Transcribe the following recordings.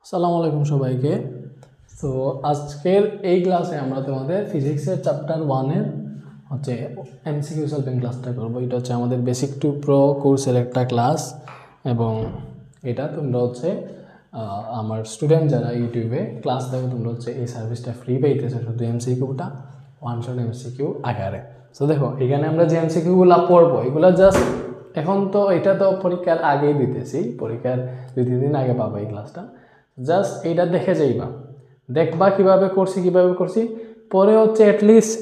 আসসালামু আলাইকুম সবাইকে। তো আজকের এই ক্লাসে আমরা তোমাদের ফিজিক্সের চ্যাপ্টার 1 এর হচ্ছে এমসিকিউ সলভিং ক্লাসটা করব। এটা হচ্ছে আমাদের বেসিক টু প্রো কোর্সের একটা ক্লাস এবং এটা তোমরা হচ্ছে আমার স্টুডেন্ট যারা ইউটিউবে ক্লাস দেখো তোমরা হচ্ছে এই সার্ভিসটা ফ্রি পাইতেছো শুধু এমসিকিউটা ওয়ান শট এমসিকিউ আকারে। তো দেখো এখানে আমরা যে এমসিকিউগুলো পড়বো এগুলো জাস্ট এখন তো এটা তো পরীক্ষার আগেই দিতেছি, পরীক্ষার 2-3 দিন আগে পাবো এই ক্লাসটা। জাস্ট এইটা দেখে যাইবা, দেখবা কিভাবে করছি, পরে হচ্ছে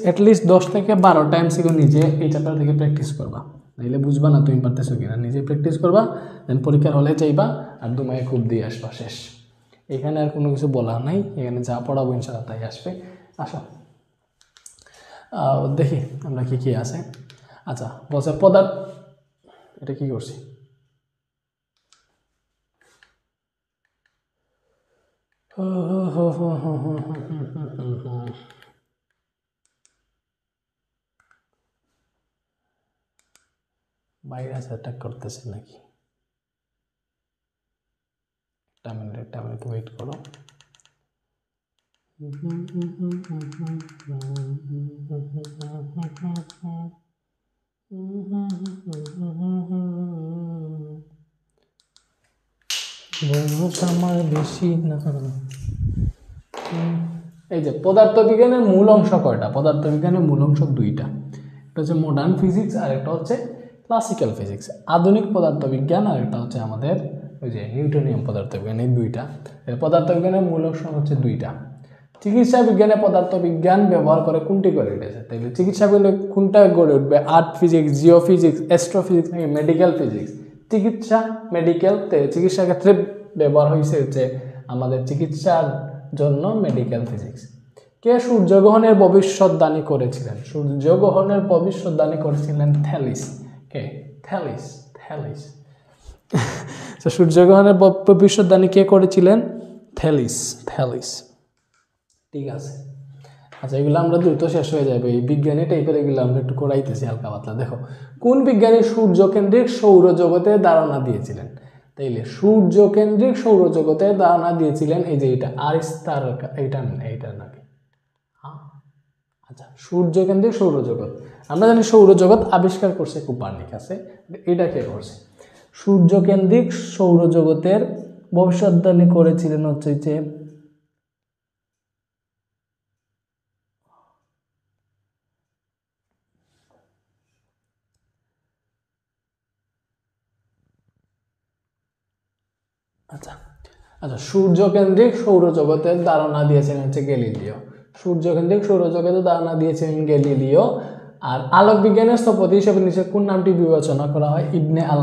অ্যাটলিস্ট 10 থেকে 12টা এমসিকিউ নিজে এই চ্যাপ্টার থেকে প্র্যাকটিস করবা, নাইলে বুঝবা না তুমি পারতেছো কিনা। নিজে প্র্যাকটিস করবা, দেন পরীক্ষার হলে যাইবা আর দুমায় খুব দিয়ে আসবা, শেষ। এখানে আর কোনো কিছু বলার নাই, এখানে যা পড়াবো ইনশাআল্লাহ তাই আসবে। আসো দেখি আমরা কি আছে। আচ্ছা বলছে পদার্থ, এটা কি করছি? ভাইরাস অ্যাটাক করতেছে নাকি? একটা মিনিট ওয়েট করো। আমার বেশি না। এই যে পদার্থবিজ্ঞানের মূল অংশ কয়টা? পদার্থবিজ্ঞানের মূল অংশ দুইটা, একটা হচ্ছে মডার্ন ফিজিক্স আর একটা হচ্ছে ক্লাসিক্যাল ফিজিক্স, আধুনিক পদার্থবিজ্ঞান, আর একটা হচ্ছে আমাদের ওই যে নিউটনিয়াম পদার্থবিজ্ঞান। এই দুইটা পদার্থবিজ্ঞানের মূল অংশ হচ্ছে দুইটা। চিকিৎসা বিজ্ঞানে পদার্থবিজ্ঞান ব্যবহার করে কোনটি গড়ে উঠেছে? তাইলে চিকিৎসা বিজ্ঞানে কোনটা গড়ে উঠবে? আর্থ ফিজিক্স, জিও ফিজিক্স, অ্যাস্ট্রোফিজিক্স নাকি মেডিকেল ফিজিক্স? চিকিৎসা, মেডিকেল। চিকিৎসা ক্ষেত্রে ব্যবহার হয়েছে হচ্ছে আমাদের চিকিৎসার জন্য মেডিকেল ফিজিক্স। কে সূর্যগ্রহণের ভবিষ্যৎবাণী করেছিলেন? সূর্যগ্রহণের ভবিষ্যৎবাণী করেছিলেন থ্যালিস। কে? থ্যালিস। তো সূর্যগ্রহণের ভবিষ্যৎবাণী কে করেছিলেন? থ্যালিস। ঠিক আছে। আচ্ছা এগুলো আমরা দ্রুত শেষ হয়ে যাবে, এই বিজ্ঞানী টাইপের এগুলো আমরা একটু করাইতেছি হালকা পাতলা। দেখো কোন বিজ্ঞানী সূর্যকেন্দ্রিক সৌরজগতের ধারণা দিয়েছিলেন? তাইলে সূর্যকেন্দ্রিক সৌরজগতের ধারণা দিয়েছিলেন এই যে এটা আরিস্টারকাস। এইটা নাকি? আচ্ছা সূর্যকেন্দ্রিক সৌরজগৎ, আমরা জানি সৌরজগৎ আবিষ্কার করছে কোপার্নিকাস, এটা কে করছে? সূর্যকেন্দ্রিক সৌরজগতের ভবিষ্যৎবাণী করেছিলেন হচ্ছে যে আচ্ছা সূর্যকেন্দ্রিক সৌরজগতের ধারণা দিয়েছেন হচ্ছে গ্যালিলিও। সূর্যকেন্দ্রিক সৌরজগতের ধারণা দিয়েছেন গ্যালিলিও। আর আলোক বিজ্ঞানের স্থপতি হিসেবে নিচে কোন নামটি বিবেচনা করা হয়? ইবনে আল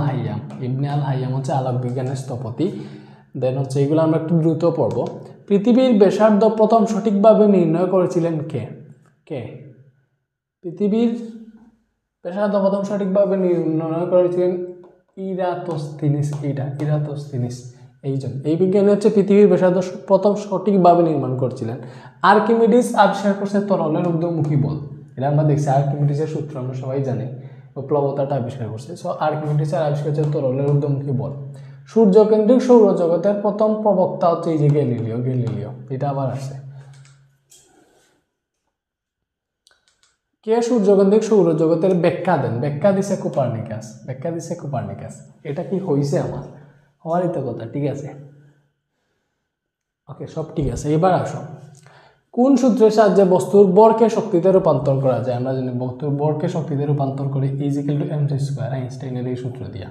হাইয়াম হচ্ছে আলোক বিজ্ঞানের স্থপতি। দেন হচ্ছে এগুলো আমরা একটু দ্রুত পড়ব। পৃথিবীর ব্যাসার্ধ প্রথম সঠিকভাবে নির্ণয় করেছিলেন কে? পৃথিবীর ব্যাসার্ধ প্রথম সঠিকভাবে নির্ণয় করেছিলেন ইরাতোস্থেনিস। এই বিজ্ঞানী হচ্ছে পৃথিবীর ব্যাসার্ধ প্রথম সঠিকভাবে নির্মাণ করছিলেন। আর্কিমিডিস আবিষ্কার করছে তরলের ঊর্ধ্বমুখী বল। এটা আমরা দেখছি, আর্কিমিডিসের সূত্র আমরা সবাই জানি, প্লবতাটা আবিষ্কার করছে। সো আর্কিমিডিসের আবিষ্কার হচ্ছে তরলের ঊর্ধ্বমুখী বল। সূর্যকেন্দ্রিক সৌরজগতের প্রথম প্রবক্তা হচ্ছে এই যে গ্যালিলিও। এটা আবার আসছে। কে সূর্যকেন্দ্রিক সৌরজগতের ব্যাখ্যা দিছে কোপার্নিকাস। এটা কি হয়েছে? আমার হওয়ারই তো কথা। ঠিক আছে, ওকে, সব ঠিক আছে। এবার আসো, কোন সূত্রের সাহায্যে বস্তুর ভরকে শক্তিতে রূপান্তর করা যায়? আমরা জানি বস্তুর ভরকে শক্তিতে রূপান্তর করে E=mc², আইনস্টাইনের এই সূত্র দিয়া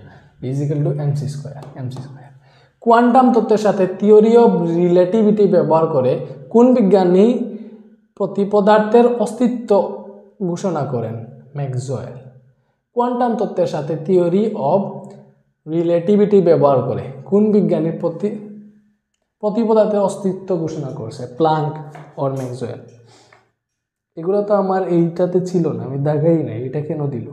E=mc²। কোয়ান্টাম তত্ত্বের সাথে থিওরি অফ রিলেটিভিটি ব্যবহার করে কোন বিজ্ঞানী প্রতিপদার্থের অস্তিত্ব ঘোষণা করেন? ম্যাক্সওয়েল। কোয়ান্টাম তত্ত্বের সাথে থিওরি অফ রিলেটিভিটি ব্যবহার করে কোন বিজ্ঞানী প্রতিপদার্থের অস্তিত্ব ঘোষণা করছে? Planck or Maxwell. এগুলো তো আমার এইটাতে ছিল না, আমি দেখাই নাই, এটা কেন দিল?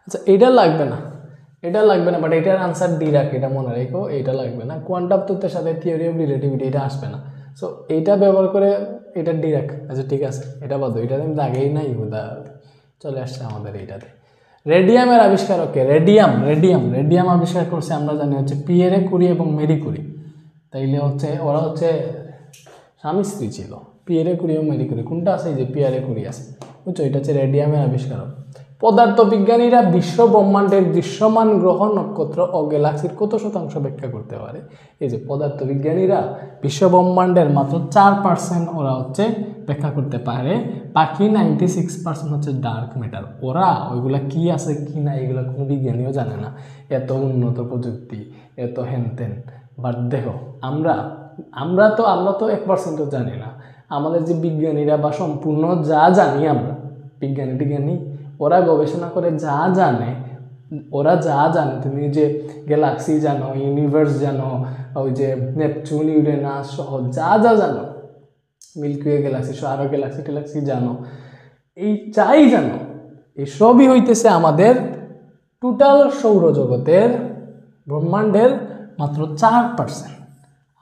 আচ্ছা এটা লাগবে না, এটা লাগবে না, বাট এটার আনসার ডিরাক, এটা মনে রেখো, এটা লাগবে না। কোয়ান্টাম তত্ত্বের সাথে থিওরি অফ রিলেটিভিটি এটা আসবে না। সো এইটা ব্যবহার করে এটা ডিরাক। আচ্ছা ঠিক আছে, এটা বাদ, এটা আমি লাগেই নাই, হুদা চলে আসছে আমাদের এইটাতে। রেডিয়ামের আবিষ্কারকে রেডিয়াম আবিষ্কার করছে আমরা জানি হচ্ছে পিয়েরে কুরি এবং মেরি কুরি। তাইলে হচ্ছে ওরা হচ্ছে স্বামী স্ত্রী ছিল, পিয়েরে কুরি এবং মেরি কুরি। কোনটা আছে? এই যে পিয়েরে কুরি আছে, বুঝছো? এটা হচ্ছে রেডিয়ামের আবিষ্কারক। পদার্থবিজ্ঞানীরা বিশ্ব ব্রহ্মাণ্ডের দৃশ্যমান গ্রহ, নক্ষত্র ও গ্যালাক্সির কত শতাংশ ব্যাখ্যা করতে পারে? এই যে পদার্থবিজ্ঞানীরা বিশ্ব ব্রহ্মাণ্ডের মাত্র 4% ওরা হচ্ছে ব্যাখ্যা করতে পারে, বাকি 96% হচ্ছে ডার্ক ম্যাটার। ওরা ওইগুলা কি আছে কি না এগুলো কোনো বিজ্ঞানীও জানে না। এত উন্নত প্রযুক্তি, এত হেনতেন। বাট দেখো আমরা তো 1%ও জানি না। আমাদের যে বিজ্ঞানীরা বা সম্পূর্ণ যা জানি আমরা, বিজ্ঞানী ওরা গবেষণা করে যা জানে, তুমি যে গ্যালাক্সি জানো, ইউনিভার্স জানো, ওই যে নেপচুন, ইউরেনাস সহ যা জানো, মিল্কি ওয়ে গ্যালাক্সি সহ আরও গ্যালাক্সি জানো, এই যাই জানো, এই সবই হইতেছে আমাদের টোটাল সৌরজগতের ব্রহ্মাণ্ডের মাত্র 4%।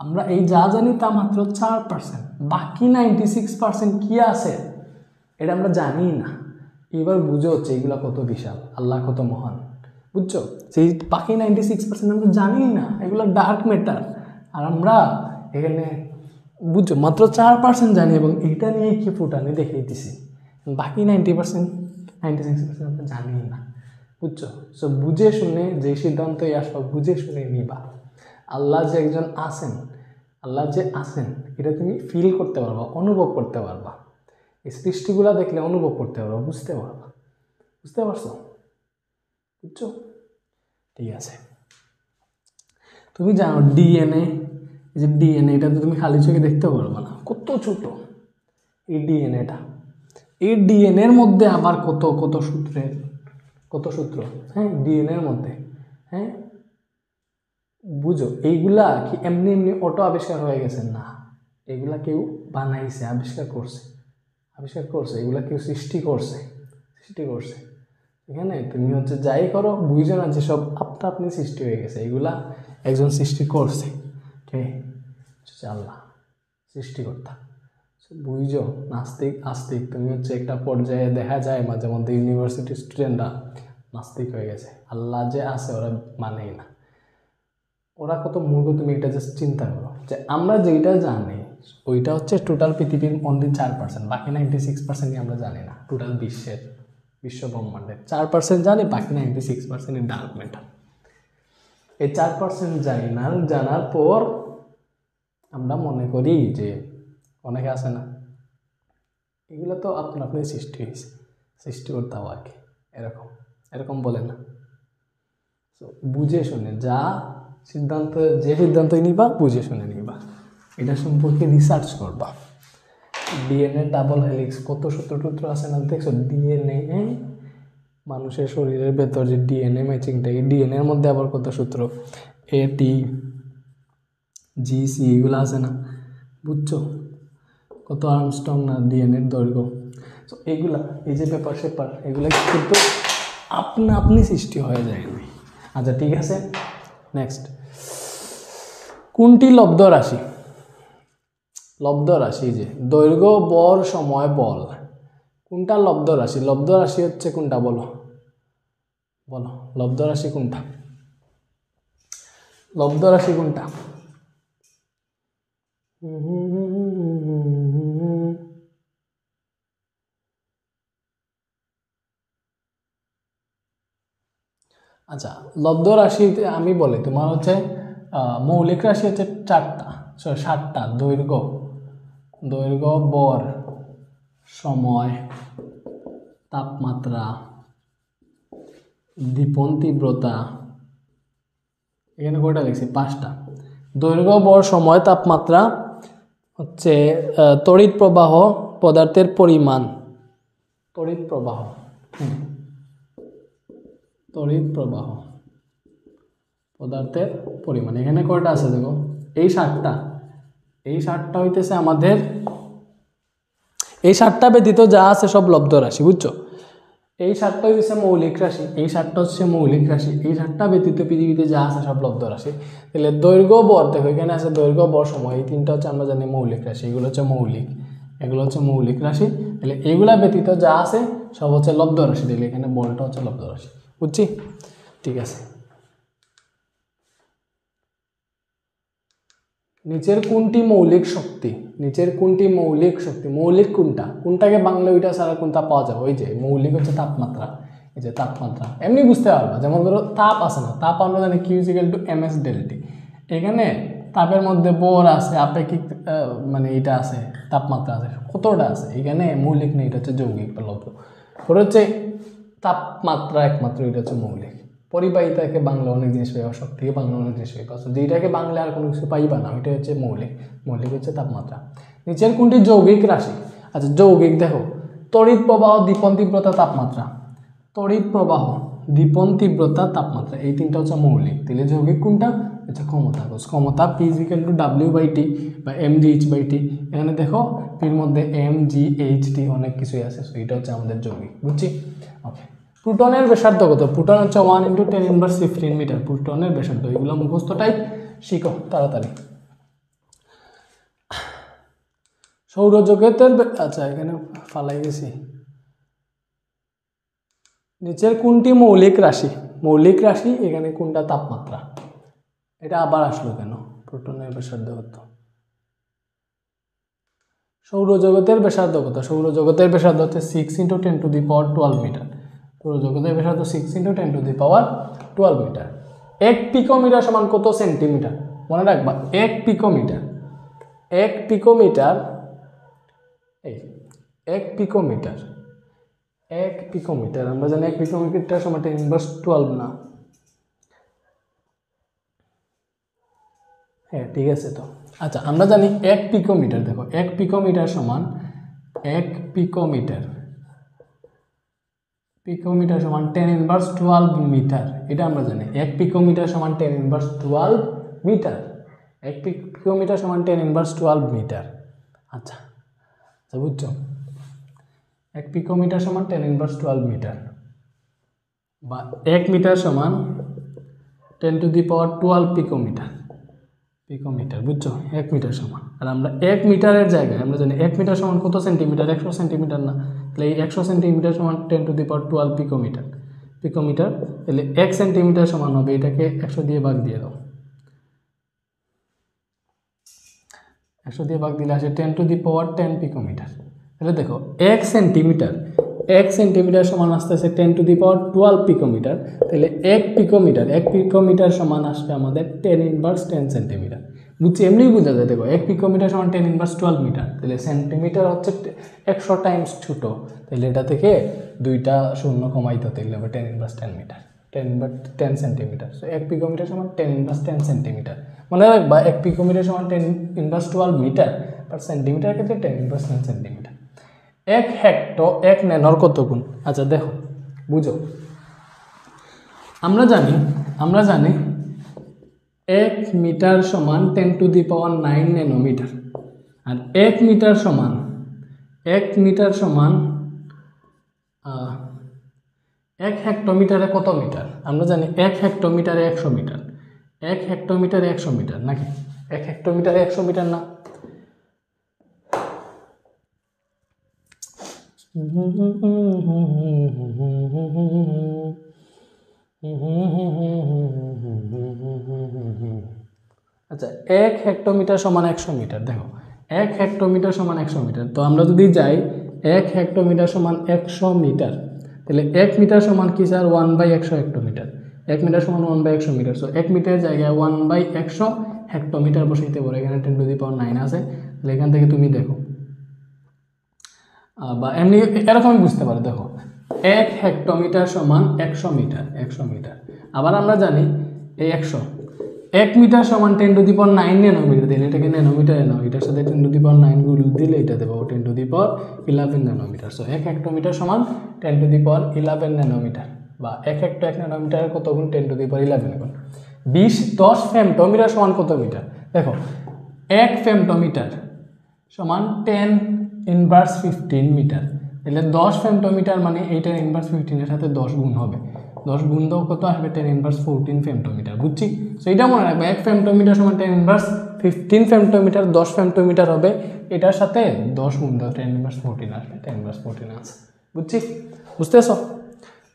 আমরা এই যা জানি তা মাত্র 4%, বাকি 96% কি আছে এটা আমরা জানি না। এবার বুঝো হচ্ছে এগুলা কত বিশাল, আল্লাহ কত মহান, বুঝছো? সেই বাকি 96% আমরা জানি না, এগুলো ডার্ক ম্যাটার। আর আমরা এখানে বুঝছো মাত্র 4% জানি, এবং এইটা নিয়ে কি ফুটানি দেখাইতেছি। বাকি 96% আমরা জানি না, বুঝছো? সো বুঝে শুনে যে সিদ্ধান্তই আসবা, বুঝে শুনে নিবা। আল্লাহ যে একজন আছেন, এটা তুমি ফিল করতে পারবা, অনুভব করতে পারবা। এই সৃষ্টিগুলা দেখলে অনুভব করতে পারবা, বুঝতে পারবা। বুঝতে পারছো? বুঝছো? ঠিক আছে। তুমি জানো ডিএনএ, এই যে ডিএনএ, এটা তো তুমি খালি চোখে দেখতে পারবা না, কত ছোট এই ডিএনএর মধ্যে আবার কত সূত্র, হ্যাঁ, ডিএনএর মধ্যে, হ্যাঁ, বুঝো? এইগুলা কি এমনি অটো আবিষ্কার হয়ে গেছে? না, এগুলা কেউ বানাইছে, আবিষ্কার করছে। এগুলা কেউ সৃষ্টি করছে। এখানে তুমি হচ্ছে যাই করো, বুঝো না যে সব আপনি সৃষ্টি হয়ে গেছে। এগুলা একজন সৃষ্টি করছে, কে? আল্লাহ, সৃষ্টিকর্তা। বুঝো? আস্তিক তুমি হচ্ছে একটা পর্যায়ে দেখা যায় মাঝে মধ্যে ইউনিভার্সিটি স্টুডেন্টরা নাস্তিক হয়ে গেছে, আল্লাহ যে আছে ওরা মানেই না। ওরা কত মূর্খ, তুমি এটা জাস্ট চিন্তা করো যে আমরা যেটা জানি ওইটা হচ্ছে টোটাল পৃথিবীর অনলি 4%, বাকি 96% আমরা জানি না। টোটাল বিশ্ব ব্রহ্মাণ্ডের 4% জানি, বাকি 96% ডার্ক ম্যাটার। এই 4% জানার পর আমরা মনে করি যে অনেকে আছে না, এগুলো তো আপনি সৃষ্টি করতে হবে আর কি, এরকম বলে না। তো বুঝে শুনে যে সিদ্ধান্তই নিবা, বুঝে শুনে নিবা। এটা সম্পর্কে রিসার্চ করবা। ডিএনএ ডাবল হেলিক্স, কত সূত্র আছে না দেখছো? ডিএনএ, মানুষের শরীরের ভেতর যে ডিএনএ ম্যাচিংটা, এই ডিএনএর মধ্যে আবার কত সূত্র, এটি জিসি, এগুলো আছে না, বুঝছো? কত আর্মস্ট্রং না ডিএনএর দৈর্ঘ্য। তো এগুলা, এই যে পেপার এগুলা কিন্তু আপনি সৃষ্টি হয়ে যায়। আচ্ছা ঠিক আছে, নেক্সট, কোনটি লব্ধ রাশি? যে দৈর্ঘ্য, বর, সময়, বল, কোনটা লব্ধ রাশি হচ্ছে কোনটা? বলো লব্ধ রাশি কোনটা? আচ্ছা, লব্ধ রাশিতে আমি বলি তোমার হচ্ছে মৌলিক রাশি হচ্ছে 7টা। দৈর্ঘ্য, বর, সময়, তাপমাত্রা, দীপন তীব্রতা, এখানে কয়টা লিখছি? 5টা। দৈর্ঘ্য, বর, সময়, তাপমাত্রা হচ্ছে তড়িৎ প্রবাহ, পদার্থের পরিমাণ, তড়িৎ প্রবাহ, পদার্থের পরিমাণ। এখানে কয়টা আছে দেখো? এই 7টা হইতেছে আমাদের, এই 7টা ব্যতীত যা আছে সব লব্ধ রাশি, বুঝছো? এই 7টা হচ্ছে মৌলিক রাশি, এই 7টা হচ্ছে মৌলিক রাশি, এই 7টা ব্যতীত পৃথিবীতে যা আছে সব লব্ধ রাশি। তাহলে দৈর্ঘ্য বর দেখো এখানে আছে দৈর্ঘ্য বর সময়, এই 3টা হচ্ছে আমরা জানি মৌলিক রাশি, এগুলো হচ্ছে মৌলিক, এগুলো হচ্ছে মৌলিক রাশি। তাহলে এগুলা ব্যতীত যা আছে সব হচ্ছে লব্ধ রাশি, তাহলে এখানে বলটা হচ্ছে লব্ধ রাশি, বুঝছি? ঠিক আছে। নিচের কোনটি মৌলিক শক্তি? নিচের কোনটি মৌলিক শক্তি? মৌলিক কোনটা? কোনটাকে বাংলা ওইটা ছাড়া কোনটা পাওয়া যাবে? ওই যে মৌলিক হচ্ছে তাপমাত্রা, এই যে তাপমাত্রা এমনি বুঝতে পারবা। যেমন ধরো তাপ আছে না, তাপ আমরা জানি Q = ms ΔT। এখানে তাপের মধ্যে বর আছে, আপেক্ষিক মানে এটা আছে, তাপমাত্রা আছে, কতটা আছে, এখানে মৌলিক নেই, এটা হচ্ছে যৌগিক বা লব্ধ। ওটা হচ্ছে তাপমাত্রা একমাত্র, এটা হচ্ছে মৌলিক। পরিবাহিতাকে বাংলা অনেক জিনিস পাইবা, শক্তিকে বাংলা অনেক জিনিস পাইবা, যেটাকে বাংলা আর কোনো কিছু পাইবা না, ওইটা হচ্ছে মৌলিক। মৌলিক হচ্ছে তাপমাত্রা। নিচের কোনটি যৌগিক রাশি? আচ্ছা যৌগিক দেখো, তড়িৎ প্রবাহ, দীপন তীব্রতা, তাপমাত্রা। তড়িৎ প্রবাহ, দীপন তীব্রতা, তাপমাত্রা, এই 3টা হচ্ছে মৌলিক। তাহলে যৌগিক কোনটা? হচ্ছে ক্ষমতা। ক্ষমতা P = W/T বা mgh/T। এখানে দেখো পির মধ্যে mgh/T অনেক কিছুই আছে, এটা হচ্ছে আমাদের যৌগিক, বুঝছি? ওকে। প্লুটনের ব্যাসার্ধ কত? প্লুটন হচ্ছে 1 × 10⁻15 মিটার। প্লুটনের ব্যাসার্ধ, এগুলো মুখস্থ টাইপ, শিখো তাড়াতাড়ি। সৌরজগতের আচ্ছা এখানে ফালাই গেছি। নিচের কোনটি মৌলিক রাশি? মৌলিক রাশি, এখানে কোনটা তাপমাত্রা? এটা আবার আসলো কেন? প্লুটনের ব্যাসার্ধ কত? সৌরজগতের ব্যাসার্ধ কত? সৌরজগতের ব্যাসার্ধ হচ্ছে 6 × 10⁻12 মিটার। সৌরজগতের ব্যাসার্ধ 6 × 10⁻12 মিটার। 1 পিকোমিটার সমান কত সেন্টিমিটার? মনে রাখবা 1 পিকোমিটার, 1 পিকোমিটার, এই 1 পিকোমিটার, 1 পিকোমিটার আমরা জানি 1 পিকোমিটার সমান 10⁻12 না? হ্যাঁ ঠিক আছে তো। আচ্ছা আমরা জানি 1 পিকোমিটার, দেখো 1 পিকোমিটার সমান 1 পিকোমিটার, পিকোমিটার সমান 10⁻12 মিটার, এটা আমরা জানি। 1 পিকোমিটার সমান 10⁻12 মিটার, 1 পিকোমিটার সমান 10⁻12 মিটার। আচ্ছা আচ্ছা বুঝছো? 1 পিকোমিটার সমান 10⁻12 মিটার, বা 1 মিটার সমান 10⁻12 পিকোমিটার, পিকোমিটার, বুঝছো? 1 মিটার সমান। আর আমরা 1 মিটারের জায়গায় আমরা জানি 1 মিটার সমান কত সেন্টিমিটার? 100 সেন্টিমিটার না? তাহলে এই 100 সেন্টিমিটার সমান 10⁻12 পিকোমিটার, পিকোমিটার। তাহলে 1 সেন্টিমিটার সমান হবে, এটাকে 100 দিয়ে ভাগ দিয়ে দাও, 100 দিয়ে ভাগ দিলে আসে 10⁻10 পিকোমিটার। তাহলে দেখো 1 সেন্টিমিটার, 1 সেন্টিমিটার সমান আসতেছে 10⁻12 পিকোমিটার। তাহলে 1 পিকোমিটার, 1 পিকোমিটার সমান আসবে আমাদের 10⁻10 সেন্টিমিটার, বুঝছি? এমনি বোঝা যায়। দেখো 1 পিকোমিটার সমান 10⁻12 মিটার, তাহলে সেন্টিমিটার হচ্ছে 100 টাইমস ছোট, তাহলে এটা থেকে 2টা শূন্য কমাইতে হতে গেলে 10⁻10 মিটার, 10 সেন্টিমিটার। সো 1 পিকোমিটার সমান 10⁻10 সেন্টিমিটার। মনে রাখবা 1 পিকোমিটার সমান 10⁻12 মিটার, আর সেন্টিমিটার ক্ষেত্রে 10⁻10 সেন্টিমিটার। 1 হেক্টর 1 ন্যানোর কত গুণ? আচ্ছা দেখো বুঝো, আমরা জানি 1 মিটার সমান 10⁹ ন্যানোমিটার, আর 1 মিটার সমান 1 হেক্টোমিটারে কত মিটার? আমরা জানি 1 হেক্টোমিটারে 100 মিটার, 1 হেক্টোমিটারে 100 মিটার নাকি? 1 হেক্টোমিটারে 100 মিটার না? আচ্ছা 1 হেক্টোমিটার সমান 100 মিটার। দেখো 1 হেক্টোমিটার সমান 100 মিটার, তো আমরা যদি যাই 1 হেক্টোমিটার সমান 100 মিটার, তাহলে 1 মিটার সমান কি স্যার? 1/100 হেক্টোমিটার। 1 মিটার সমান 1/100 মিটার। সো 1 মিটারের জায়গায় 1/100 হেক্টোমিটার বসাইতে পারো, এখানে 10⁹9 আছে। তাহলে এখান থেকে তুমি দেখো, বা এমনি এরকম বুঝতে পারো। দেখো 1 হেক্টোমিটার সমান 100 মিটার, 100 মিটার। আবার আমরা জানি এই 1 মিটার সমান 10⁹9 ন্যানোমিটার, দিলে এটাকে ন্যানোমিটারে নাও, এটার সাথে 10⁹9 গুণ দিলে এটা দেবো 10⁻11 ন্যানোমিটার। সো 1 হেক্টোমিটার সমান 10⁻11 ন্যানোমিটার, বা 1 ন্যানোমিটারের কত গুণ? 10⁻11 গুণ। 10 ফেমটোমিটার সমান কত মিটার? দেখো 1 ফেমটোমিটার সমান 10⁻15 মিটার, তাহলে 10 ফেমটোমিটার মানে এইটার ইনভার্স 15 এর সাথে 10 গুণ হবে, 10 গুণ দাও কত আসবে 10 ইনভার্স 14 ফেমটোমিটার, বুঝছি? সো এটা মনে রাখবে 1 ফেমটোমিটার সমান 10 ইনভার্স 15 ফেমটোমিটার, 10 ফেমটোমিটার হবে, এটার সাথে 10 গুণ দাও 10 ইনভার্স 14 আসবে, 10 ইনভার্স 14 আছে, বুঝছি? বুঝতেছো?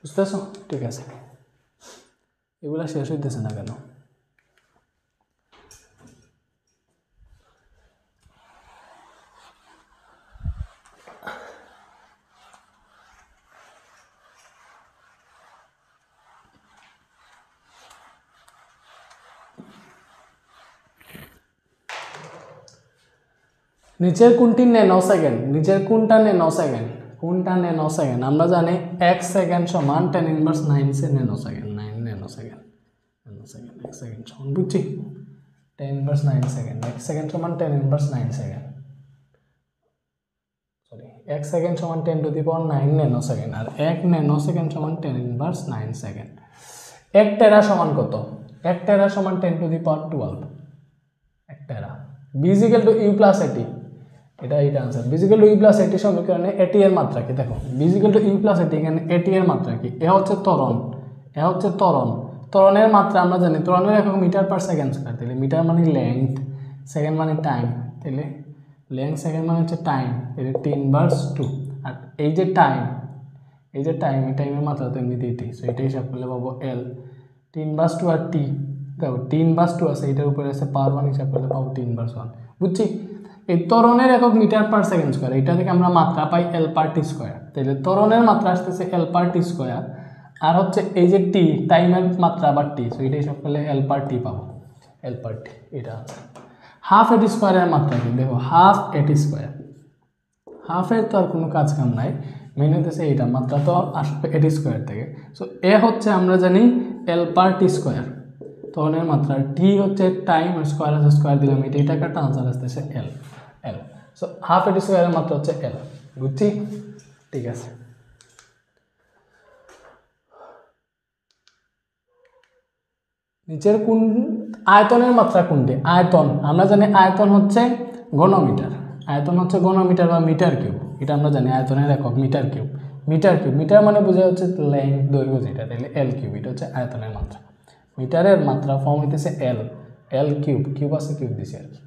বুঝতেছো? ঠিক আছে, এগুলা শেষ হইতেছে না কেন? নিচের কোনটি ন্যানো সেকেন্ড, নিচের কোনটা ন্যানো সেকেন্ড, কোনটা ন্যানো সেকেন্ড? আমরা জানি 1 সেকেন্ড সমান 10 inverse 9 nano second, 9 nano second, nano second 1 second সমান, বুঝছি? 10 ইনভার্স 9 সেকেন্ড, 1 সেকেন্ড সমান 10 ইনভার্স 9 সেকেন্ড, সরি 1 সেকেন্ড সমান 10 to the power 9 nano second, আর 1 ন্যানো সেকেন্ড সমান 10 ইনভার্স 9 সেকেন্ড। 1 টেরা সমান কত? 1 টেরা সমান 10 টু দি পাওয়ার 12, 1 টেরা। b = u প্লাস এটি, এটা আনসার। b = u প্লাস এটি সমীকরণে এটি এর মাত্রা কি? দেখো b = u প্লাস এটি, এখানে এটি এর মাত্রা কি? এ হচ্ছে ত্বরণ, এ হচ্ছে ত্বরণ, ত্বরণের মাত্রা আমরা জানি ত্বরণের একক মিটার পার সেকেন্ড স্কয়ার, তাহলে মিটার মানে লেংথ, সেকেন্ড মানে টাইম, তাহলে লেংথ সেকেন্ড মানে হচ্ছে টাইম, তাহলে 10/2, আর এই যে টাইম, এই যে টাইম, এই টাইমের মাত্রা তো এমনিতে এটি, সো এটা হিসাব করলে পাবো l 10/2, আর টি দেখো 10/2 আছে, এটার উপরে আছে পাওয়ার 1, হিসাব করলে পাবো 10/1, বুঝছি? এই ত্বরণের একক মিটার পার সেকেন্ড স্কয়ার, এটা থেকে আমরা মাত্রা পাই l পার টি স্কয়ার, তাহলে ত্বরণের মাত্রা আসতেছে l পার টি স্কয়ার, আর হচ্ছে এই যে টি টাইমের মাত্রা বা টি, সো এটা হিসাব করলে l পার টি পাবো, l পার টি, এটা আছে। হাফ এটি স্কয়ারের মাত্রা কি? দেখো হাফ এটি স্কয়ার, হাফের তো আর কোনো কাজ কাম নাই, মেন হইতেছে এইটা মাত্রা তো আসবে এটি স্কয়ার থেকে, সো এ হচ্ছে আমরা জানি l পার টি স্কয়ার, ত্বরণের মাত্রা, টি হচ্ছে টাইম, আর স্কয়ার আছে স্কয়ার দিলাম, এটা একটা আনসার আসতেছে l, সো হাফ এটি স্কয়ারের মাত্রা হচ্ছে l, বুঝছি? ঠিক আছে, নিচের কোন আয়তনের মাত্রা কোনটি? আয়তন আমরা জানি আয়তন হচ্ছে ঘনমিটার, আয়তন হচ্ছে ঘনমিটার বা মিটার কিউব, এটা আমরা জানি আয়তনের একক metre cube, metre cube, metre মানে বোঝা হচ্ছে লেংথ, দৈর্ঘ্য, যেটা তাহলে l কিউব, এটা হচ্ছে আয়তনের মাত্রা, মিটারের মাত্রা ফর্ম হইতেছে l কিউব, কিউব আছে কিউব দিছে আর কি,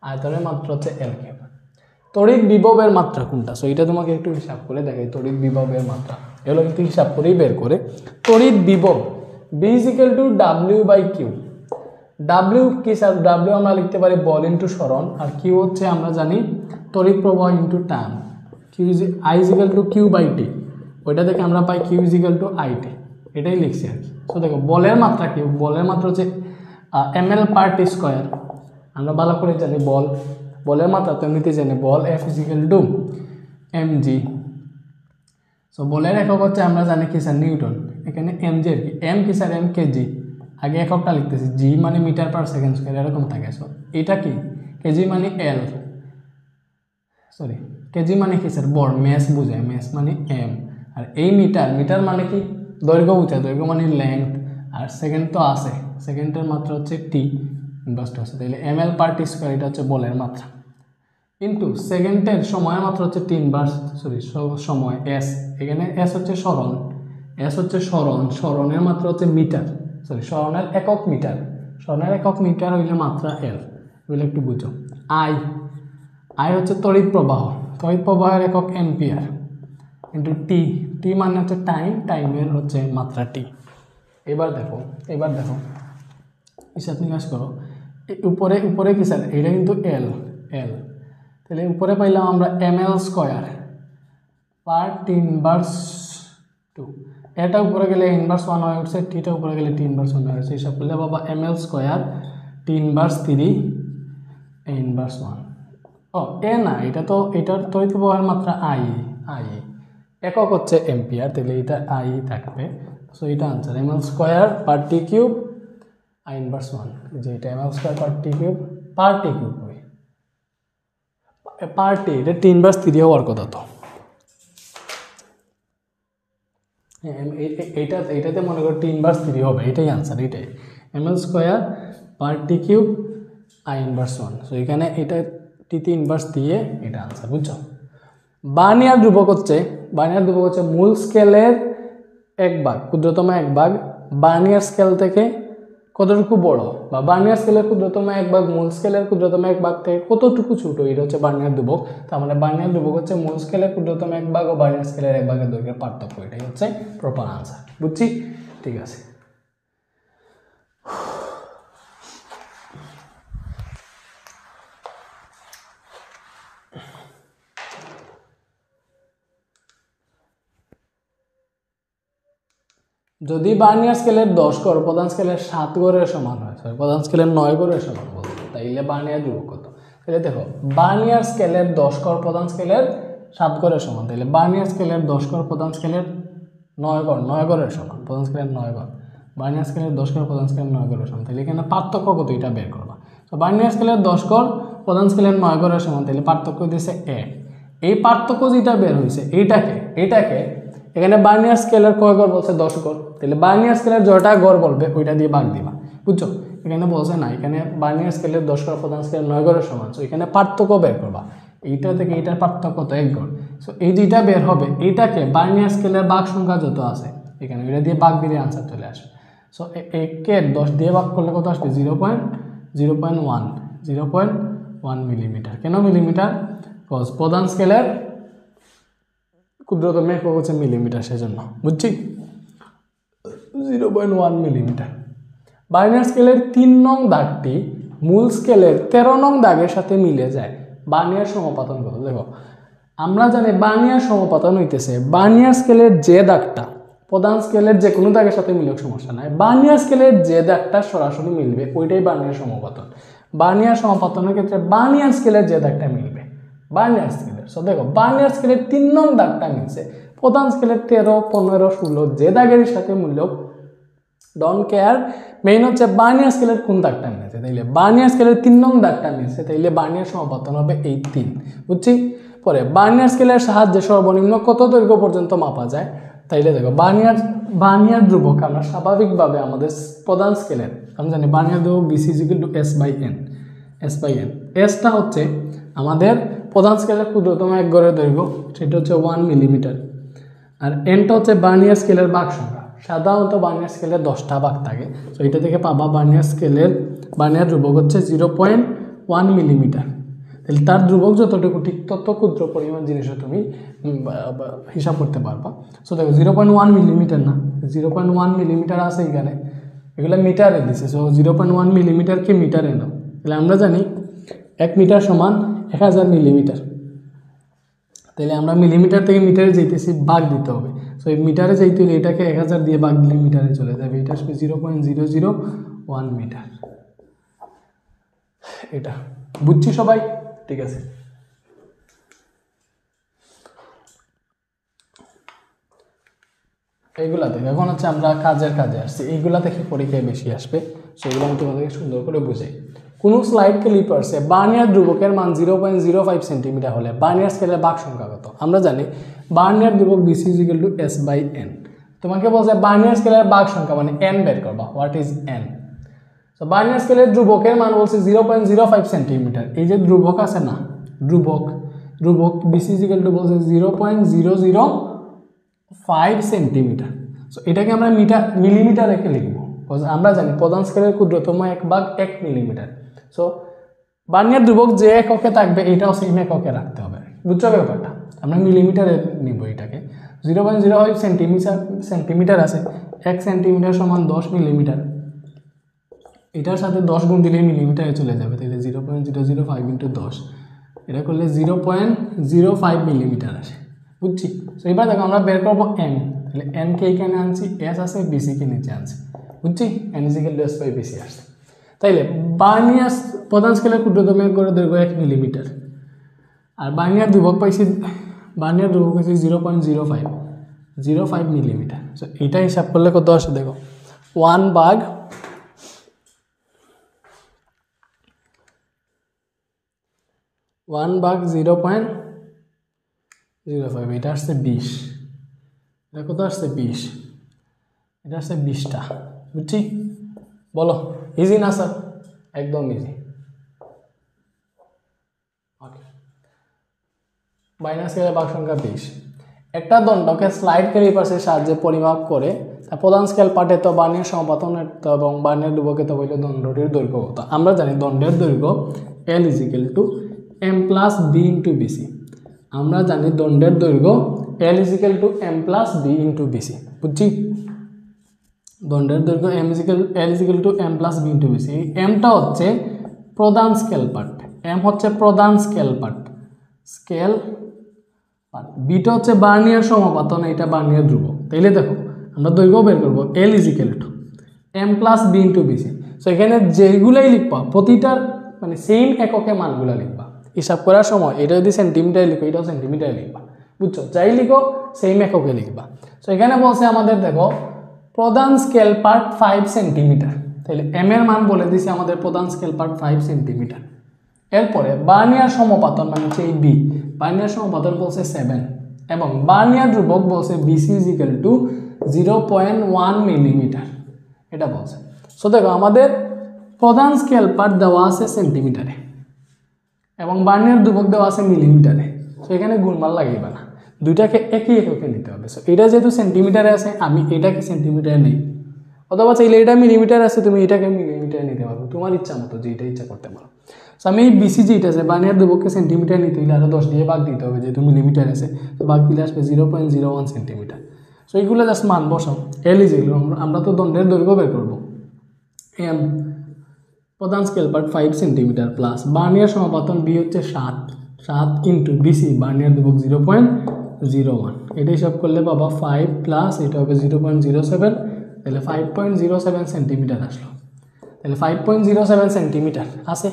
আয়তনের মাত্রা হচ্ছে l কিউব। তড়িৎ বিভবের মাত্রা কোনটা? সো এটা তোমাকে একটু হিসাব করে দেখাই, তড়িৎ বিভবের মাত্রা এগুলো কিন্তু হিসাব করেই বের করে। তড়িৎ বিভব b = w/q, w কি স্যার? w আমরা লিখতে পারি বল ইনটু সরণ, আর q হচ্ছে আমরা জানি তড়িৎ প্রবাহ ইনটু টাইম, I = q/t, ওইটা থেকে আমরা পাই q = it, এটাই লিখছি আর কি। সো দেখো বলের মাত্রা কি? বলের মাত্রা হচ্ছে ml পার টি স্কয়ার, আমরা ভালো করে জানি বলের মাত্রা তো এমনিতে জানি, বল F = mg, সো বলের একক হচ্ছে আমরা জানি কি স্যার? নিউটন, এখানে mg আর কি, m কি স্যার? m কেজি, আগে এককটা লিখতেছি, জি মানে মিটার পার সেকেন্ড স্কয়ার, এরকম থাকে। সো এটা কি? কেজি মানে l, সরি কেজি মানে কি স্যার? বর, মেস বোঝায়, মেস মানে m, আর এই মিটার, মিটার মানে কি? দৈর্ঘ্য বোঝায়, দৈর্ঘ্য মানে লেংথ, আর সেকেন্ড তো আছে, সেকেন্ডের মাত্রা হচ্ছে টি ইনভার্স আছে, তাহলে ml পার টি স্কয়ার, এটা হচ্ছে বলের মাত্রা, ইনটু সেকেন্ডের সময়ের মাত্রা হচ্ছে টি ইনভার্স, সরি সময় s, এখানে s হচ্ছে সরণ, s হচ্ছে সরণ, সরণের মাত্রা হচ্ছে মিটার, সরি সরণের একক মিটার, সরণের একক মিটার হইলে মাত্রা l, বলে একটু বুঝো। I হচ্ছে তড়িৎ প্রবাহ, তড়িৎ প্রবাহের একক অ্যাম্পিয়ার, ইনটু টি, টি মানে হচ্ছে টাইম, টাইমের হচ্ছে মাত্রা টি। এবার দেখো হিসাব নিকাশ করো, উপরে কি স্যার? এটা কিন্তু l, তাহলে উপরে পাইলাম আমরা ml স্কয়ার পার টি ইনভার্স 2, এটা উপরে গেলে ইনভার্স 1 হয়ে উঠছে, টিটা উপরে গেলে টি ইনভার্স 1 হয়ে উঠছে, হিসাব করলে বাবা ml square T inverse 3 a inverse 1, ও এ না, এটা তো এটার তড়িৎ প্রবাহের মাত্রা i, একক হচ্ছে এম্পিয়ার, তাহলে এটা i থাকবে, সো এটা answer ml square per T cube i inverse 1, যে এটা ml স্কয়ার পার টি কিউব হয় পার টি, এটা টি ইনভার্স 3 হওয়ার কথা তো, এইটাতে মনে করো টি ইনভার্স 3 হবে, এটাই আনসার, এটাই ml square per T cube i inverse 1, so এখানে এটা টিতে ইনভার্স দিয়ে এটা আনসার, বুঝছো? বার্নিয়ার ধ্রুবক হচ্ছে মূল স্কেলের 1 ভাগ, ক্ষুদ্রতম 1 ভাগ বার্নিয়ার স্কেল থেকে কতটুকু বড়, বা বার্নিয়ার স্কেলের ক্ষুদ্রতম 1 ভাগ মূল স্কেলের ক্ষুদ্রতম 1 ভাগ থেকে কতটুকু ছোট, এটা হচ্ছে বার্নিয়ার ধ্রুবক। তার মানে বার্নিয়ার ধ্রুবক হচ্ছে মূল স্কেলের ক্ষুদ্রতম 1 ভাগ ও বার্নিয়ার স্কেলের 1 ভাগের দৈর্ঘ্যের পার্থক্য। এটাই হচ্ছে প্রপার আনসার। বুঝছি? ঠিক আছে। যদি বার্নিয়ার স্কেলের 10 গড় প্রধান স্কেলের 7 গড়ের সমান হয়, প্রধান স্কেলের 9 গড়ের সমান বলতে, তাইলে বার্নিয়ার ধ্রুবক কত? তাহলে দেখো বার্নিয়ার স্কেলের 10 গড় প্রধান স্কেলের 7 গড়ের সমান, তাহলে বার্নিয়ার স্কেলের 10 গড় প্রধান স্কেলের 9 গড়ের সমান, প্রধান স্কেলের 9 গড়, বার্নিয়ার স্কেলের 10 গড় প্রধান স্কেলের 9 গড়ের সমান, তাহলে এখানে পার্থক্য কত এটা বের করবা। তো বার্নিয়ার স্কেলের 10 গড় প্রধান স্কেলের 9 গড়ের সমান, তাহলে পার্থক্য দিয়েছে 1। এই পার্থক্য যেটা বের হয়েছে এইটাকে এখানে বার্নিয়ার স্কেলের কয় গড় বলছে? 10 গড়, তাহলে বার্নিয়ার স্কেলের যটা গড় বলবে ওইটা দিয়ে ভাগ দিবা। বুঝছো? এখানে বলছে না, এখানে বার্নিয়ার স্কেলের 10 গড় প্রধান স্কেলের 9 গড়ের সমান, সো এখানে পার্থক্য বের করবা। এইটা থেকে এইটার পার্থক্য তো 1 গড়, সো এই দুইটা বের হবে। এইটাকে বার্নিয়ার স্কেলের ভাগ সংখ্যা যত আছে এখানে ওইটা দিয়ে ভাগ দিলে আনসার চলে আসবে। সো একে 10 দিয়ে ভাগ করলে কত আসবে? 0.1 মিলিমিটার। কেন মিলিমিটার? কজ প্রধান স্কেলের ক্ষুদ্রতম একক হচ্ছে মিলিমিটার, সেজন্য। বুঝছি? 0.1 মিলিমিটার। বার্নিয়ার স্কেলের 3 নং দাগটি মূল স্কেলের 13 নং দাগের সাথে মিলে যায়। বার্নিয়ার সমপাতন কত? দেখো আমরা জানি বার্নিয়ার সমপাতন হইতেছে বার্নিয়ার স্কেলের যে দাগটা প্রধান স্কেলের যে কোনো দাগের সাথে মিলক সমস্যা নাই, বার্নিয়ার স্কেলের যে দাগটা সরাসরি মিলবে ওইটাই বার্নিয়ার সমপাতন। বার্নিয়ার সমপাতনের ক্ষেত্রে বার্নিয়ার স্কেলের যে দাগটা মিলবে বার্নিয়ার স্কেলের, সো দেখো বার্নিয়ার স্কেলের 3 নং দাগটা মিলছে প্রধান স্কেলের 13, 15, 16 যে দাগের সাথে মিলক ডোন্ট কেয়ার, মেইন হচ্ছে বার্নিয়ার স্কেলের কোন দাগটা মিলছে। তাইলে বার্নিয়ার স্কেলের 3 নং দাগটা মিলছে, তাইলে বার্নিয়ার সমপাতন হবে এই 3। বুঝছি? পরে বার্নিয়ার স্কেলের সাহায্যে সর্বনিম্ন কত দৈর্ঘ্য পর্যন্ত মাপা যায়? তাইলে দেখো বার্নিয়ার ধ্রুবক আমরা স্বাভাবিকভাবে আমাদের প্রধান স্কেলের আমরা জানি বার্নিয়ার ধ্রুবক বিসি ইকুয়াল টু S/N। এসটা হচ্ছে আমাদের প্রধান স্কেলের ক্ষুদ্রতম 1 গড়ের দৈর্ঘ্য, সেটা হচ্ছে 1 মিলিমিটার। আর এনটা হচ্ছে বার্নিয়ার স্কেলের ভাগ সংখ্যা। সাধারণত বার্নিয়ার স্কেলের 10টা ভাগ থাকে, তো এটা থেকে পাবা বার্নিয়ার ধ্রুবক হচ্ছে 0.1 মিলিমিটার। তাহলে তার ধ্রুবক যতটুকু ঠিক তত ক্ষুদ্র পরিমাণ জিনিসও তুমি হিসাব করতে পারবা। সো দেখো 0.1 মিলিমিটার না, 0.1 মিলিমিটার আছে এখানে, এগুলো মিটারে দিছে। সো 0.1 মিলিমিটারকে মিটারে নাও, তাহলে আমরা জানি 1 মিটার সমান 1000 মিলিমিটার। তাহলে আমরা মিলিমিটার থেকে মিটারে যাইতেছি, ভাগ দিতে হবে। সো এই মিটারে যাইতে হলে এটাকে 1000 দিয়ে ভাগ দিলে মিটারে চলে যাবে, এটা আসবে 0.001 মিটার। এটা বুঝছি সবাই? ঠিক আছে। এইগুলা থেকে এখন হচ্ছে আমরা কাজে আসছি, এইগুলা থেকে পরীক্ষায় বেশি আসবে, সেগুলো আমি তোমাদেরকে সুন্দর করে বুঝাই। কোন স্লাইড ক্লিপার্সে বার্নিয়ার ধ্রুবকের মান 0.05 সেন্টিমিটার হলে বার্নিয়ার স্কেলের ভাগ সংখ্যা কত? আমরা জানি বার্নিয়ার ধ্রুবক BC ইকুয়াল টু S/N। তোমাকে বলছে বার্নিয়ার স্কেলের ভাগ সংখ্যা মানে n বের করবা। What is n? তো বার্নিয়ার স্কেলের ধ্রুবকের মান বলছে 0.05 সেন্টিমিটার। এই যে ধ্রুবক আছে না, ধ্রুবক BC ইকুয়াল টু বলছে 0.005 সেন্টিমিটার। সো এটাকে আমরা মিলিমিটার রেখে লিখবো, আমরা জানি প্রধান স্কেলের ক্ষুদ্রতম 1 ভাগ 1 মিলিমিটার। সো বার্নিয়ার ধ্রুবক যে এককে থাকবে এটাও সেম এককে রাখতে হবে। বুঝছো ব্যাপারটা? আমরা মিলিমিটারে নিব এটাকে। 0.05 সেন্টিমিটার আছে, 1 সেন্টিমিটার সমান 10 মিলিমিটার। এটার সাথে 10 গুণ দিলে মিলিমিটারে চলে যাবে, তাহলে 0.005 ইন্টু 10, এটা করলে 0.05 মিলিমিটার আসে। বুঝছি? তো এবার দেখো আমরা বের করবো n, তাহলে n কে এখানে আনছি, s আছে, bc কে নিচে আনছি। বুঝছি? n ইকুয়াল টু S/BC আসছে। তাইলে বার্নিয়ার প্রধান স্কেলের ক্ষুদ্রতম এক গড়ের দৈর্ঘ্য 1 মিলিমিটার, আর বার্নিয়ার ধ্রুবক পাইছি 0.05 মিলিমিটার। সো এটা হিসাব করলে কত আসে দেখো, 1 ভাগ 0.05, এটা আসছে 20। এটা কত আসছে? 20। এটা আসছে 20টা। বুঝছি? বলো ইজি না স্যার? একদম ইজি। ওকে। বাইনারি স্কেলের ভাগ সংখ্যা 20। একটা দণ্ডকে স্লাইড ক্যালিপার্সের সাহায্যে পরিমাপ করে তার প্রধান স্কেল পার্টে তো বার্নিয়ার সমাপতন এবং বার্নিয়ার ধ্রুবকে তো হইল দণ্ডটির দৈর্ঘ্য কত। আমরা জানি দণ্ডের দৈর্ঘ্য L = M + B × BC। আমরা জানি দণ্ডের দৈর্ঘ্য L = M + B × BC। বুঝছি? দণ্ডের দৈর্ঘ্য L = M + B × BC। এমটা হচ্ছে প্রধান স্কেল পার্ট, এম হচ্ছে প্রধান স্কেল পার্ট, বিটা হচ্ছে বার্নিয়ার সমাপতন, এটা বার্নিয়ার ধ্রুবক। তাইলে দেখো আমরা দৈর্ঘ্য বের করবো L = M + B × BC। So এখানে যেগুলাই লিখবা প্রতিটার মানে সেম এককে মানগুলো লিখবা। হিসাব করার সময় এটা যদি সেন্টিমিটারে লিখো এটাও সেন্টিমিটারে লিখবা, বুঝছো? যাই লিখো সেম এককে লিখবা। সো এখানে বলছে আমাদের দেখো প্রধান স্কেল পার্ট 5 সেন্টিমিটার, তাহলে এম এর মান বলে দিছি আমাদের প্রধান স্কেল পার্ট 5 সেন্টিমিটার। এরপরে বার্নিয়ার সমাপতন মানে হচ্ছে এই বি, বার্নিয়ার সমাপতন বলছে 7 এবং বার্নিয়ার ধ্রুবক বলছে BC = 0.1 মিলিমিটার, এটা বলছে। সো দেখো আমাদের প্রধান স্কেল পার্ট দেওয়া আছে সেন্টিমিটারে এবং বার্নিয়ার ধ্রুবক দেওয়া আছে মিলিমিটারে। সো এখানে গুণমান লাগাইবা না, দুইটাকে একই এককে নিতে হবে। সো এটা যেহেতু সেন্টিমিটারে আছে আমি এটাকে সেন্টিমিটারে নেই, অথবা চাইলে এটা মিলিমিটার আছে তুমি এটাকে মিলিমিটারে নিতে পারো, তোমার ইচ্ছা মতো যেটা ইচ্ছা করতে পারো। সো আমি এই BC যেটা আছে বার্নিয়ার ধ্রুবককে সেন্টিমিটার নিতে হলে আরও 10 দিয়ে ভাগ দিতে হবে, যেহেতু মিলিমিটার আছে তো ভাগ দিলে আসবে 0.01 সেন্টিমিটার। সো এইগুলো জাস্ট মান বসাও। L = আমরা তো দণ্ডের দৈর্ঘ্য বের করবো M প্রধান scale part 5 centimetre plus vernier সমাপতন B হচ্ছে 7 × BC বার্নিয়ার ধ্রুবক 0.01, এটা হিসাব করলে বাবা 5 প্লাস এটা হবে 0.07, তাহলে 5.07 সেন্টিমিটার আসলো। তাহলে 5.07 সেন্টিমিটার আছে,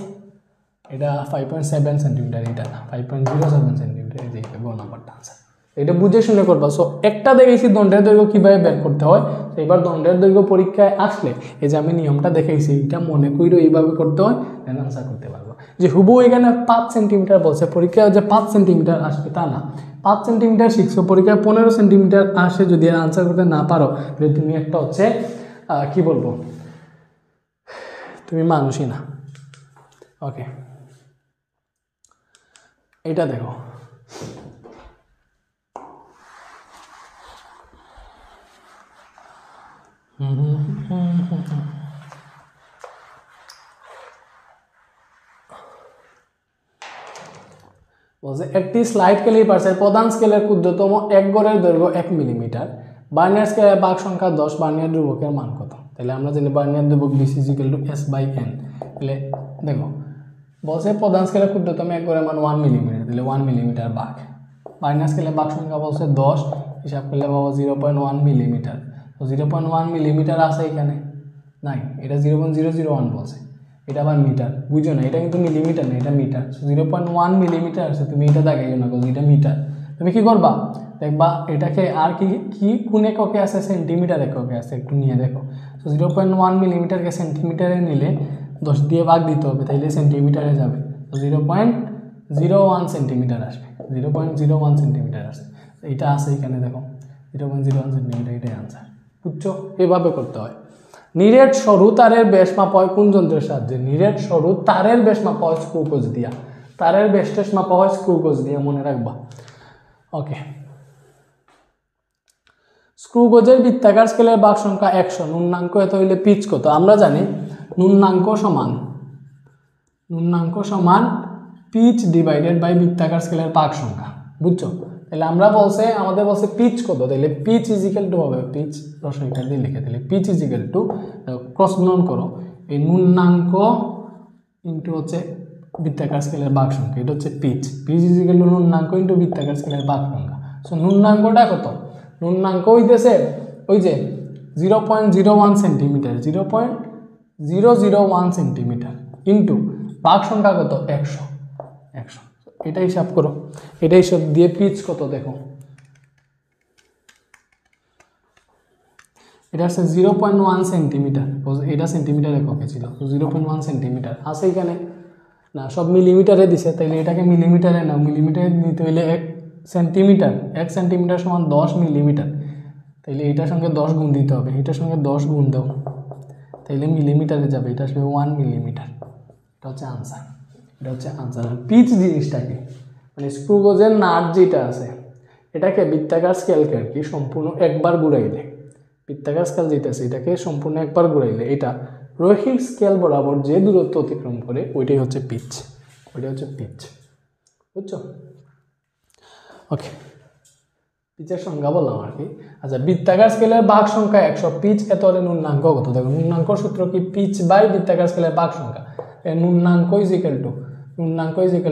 এটা 5.7 সেন্টিমিটার, এটা না 5.07 সেন্টিমিটার, এই যে এটা গ নাম্বারটা আনসার। এটা বুঝে শুনে করবা। সো একটা দেখেছি দণ্ডের দৈর্ঘ্য কীভাবে বের করতে হয়, তো এবার দণ্ডের দৈর্ঘ্য পরীক্ষায় আসলে এই যে আমি নিয়মটা দেখাইছি এটা মনে কইরো এইভাবে করতে হয়, দেন আনসার করতে পারবো। যে হুবু এখানে 5 সেন্টিমিটার বলছে, পরীক্ষায় যে 5 সেন্টিমিটার আসবে তা না, 5 সেন্টিমিটার শিখছো, পরীক্ষায় 15 সেন্টিমিটার আসে যদি আনসার করতে না পারো তাহলে তুমি একটা হচ্ছে কি বলবো, তুমি মানুষই না। ওকে, এটা দেখো বলছে একটি স্লাইড ক্যালিপার্সের প্রধান স্কেলের ক্ষুদ্রতম এক গড়ের দৈর্ঘ্য 1 মিলিমিটার, বার্নিয়ার স্কেলের ভাগ সংখ্যা 10, বার্নিয়ার ধ্রুবকের মান কত? তাহলে আমরা জানি বার্নিয়ার ধ্রুবক BC = S/N। তাহলে দেখো বলছে প্রধান স্কেলের ক্ষুদ্রতম এক গড়ের মান 1 মিলিমিটার, তাহলে 1 মিলিমিটার ভাগ বার্নিয়ার স্কেলের ভাগ সংখ্যা বলছে 10, হিসাব করলে বাবা 0.1 মিলিমিটার। তো 0.1 মিলিমিটার আছে এখানে নাই, এটা 0.001 বলছে, এটা আবার মিটার, বুঝো না এটা কিন্তু মিলিমিটার না, এটা মিটার। 0.1 মিলিমিটার আছে, তুমি এটা দেখাইও না এটা মিটার। তুমি কি করবা দেখবা এটাকে আর কি কোন এককে আছে, সেন্টিমিটার এককে আছে, একটু নিয়ে দেখো। তো 0.1 মিলিমিটারকে সেন্টিমিটারে নিলে 10 দিয়ে ভাগ দিতে হবে, তাইলে সেন্টিমিটারে যাবে। তো 0.01 সেন্টিমিটার আসবে, 0.01 সেন্টিমিটার আসে, এটা আছে এখানে দেখো 0.01 সেন্টিমিটার, এটাই আনসার। বুঝছো? এভাবে করতে হয়। নিরেট সরু তারের ব্যাস মাপা হয় কোন যন্ত্রের সাহায্যে? নিরেট সরু তারের ব্যাস মাপা হয় স্ক্রু গজ দিয়া, তারের ব্যাস টেস মাপা হয় স্ক্রু গজ দিয়া, মনে রাখবা। ওকে, স্ক্রু গজের বৃত্তাকার স্কেলের ভাগ সংখ্যা 100, ন্যূনাঙ্ক এত হইলে পিচ কত? আমরা জানি ন্যূনাঙ্ক সমান পিচ ডিভাইডেড বাই বৃত্তাকার স্কেলের ভাগ সংখ্যা, বুঝছো? তাহলে আমরা আমাদের বলছে পিচ কত, তাহলে পিচ = হবে পিচ রসায়নটা দিয়ে লিখে, তাহলে পিচ = ক্রস গুণন করো এই ন্যূনাঙ্ক ইন্টু হচ্ছে বৃত্তাকার স্কেলের ভাগ সংখ্যা, এটা হচ্ছে পিচ = ন্যূনাঙ্ক ইন্টু বৃত্তাকার স্কেলের ভাগ সংখ্যা। সো ন্যূনাঙ্কটা কত? ন্যূনাঙ্ক হইতেছে ওই যে 0.01 সেন্টিমিটার, 0.001 সেন্টিমিটার ইন্টু ভাগ সংখ্যা কত? 100। এটা হিসাব করো, এটা হিসাব দিয়ে পিচ কত দেখো, এটা হচ্ছে 0.1 সেন্টিমিটার, এটা সেন্টিমিটার এককে ছিল, 0.1 সেন্টিমিটার আছে এখানে না, সব মিলিমিটারে দিছে, তাইলে এটাকে মিলিমিটারে নাও, মিলিমিটারে নিতে হইলে 1 সেন্টিমিটার 1 সেন্টিমিটার সমান 10 মিলিমিটার, তাইলে এটার সঙ্গে 10 গুণ দিতে হবে, এটার সঙ্গে 10 গুণ দাও, তাইলে মিলিমিটারে যাবে, এটা আসবে 1 মিলিমিটার। এটা হচ্ছে আনসার, এটা হচ্ছে আনসার। পিচ জিনিসটাকে মানে স্ক্রু গজের নাট যেটা আছে এটাকে বৃত্তাকার স্কেলকে আর কি সম্পূর্ণ একবার ঘুরাইলে, বৃত্তাকার স্কেল যেটা আছে এটাকে সম্পূর্ণ একবার ঘুরাইলে এটা রৈখিক স্কেল বরাবর যে দূরত্ব অতিক্রম করে ওইটাই হচ্ছে পিচ, ওইটা হচ্ছে পিচ, বুঝছো? ওকে, পিচের সংজ্ঞা বললাম আর কি। আচ্ছা, বৃত্তাকার স্কেলের ভাগ সংখ্যা 100, পিচ এত হলে ন্যূনাঙ্ক কত? দেখো ন্যূনাঙ্কর সূত্র কি? পিচ বাই বৃত্তাকার স্কেলের ভাগ সংখ্যা। ন্যূনাঙ্ক ইজ ইকুয়াল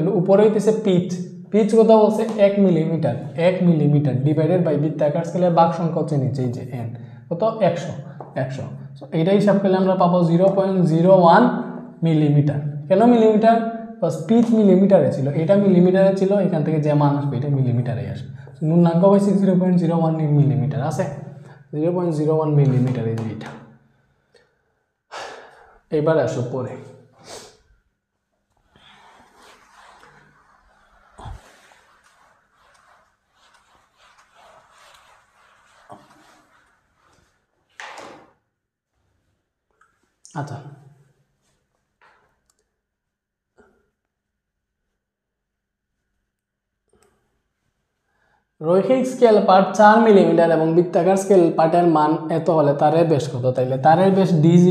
টু উপরে হইতেছে পিচ, পিচ কত বলছে 1 মিলিমিটার, 1 মিলিমিটার ডিভাইডেড বাই বৃত্তাকার স্কেলের ভাগ সংখ্যা হচ্ছে নিচে এই যে n কত 100। সো এইটা হিসাব করলে আমরা পাবো 0.01 মিলিমিটার। কেন মিলিমিটার? বাস পিচ মিলিমিটারে ছিল, এটা মিলিমিটারে ছিল, এখান থেকে যে মান আসবে এটা মিলিমিটারে আসে। ন্যূনাঙ্ক পাইছি 0.01 মিলিমিটার আছে, 0.01 মিলিমিটার এই যে এটা। এবার আসো পরে, আচ্ছা রৈখিক স্কেল পার্ট 4 মিলিমিটার এবং বৃত্তাকার স্কেল পার্টের মান এত হলে তারের ব্যাস কত? তাইলে তারের ব্যাস d is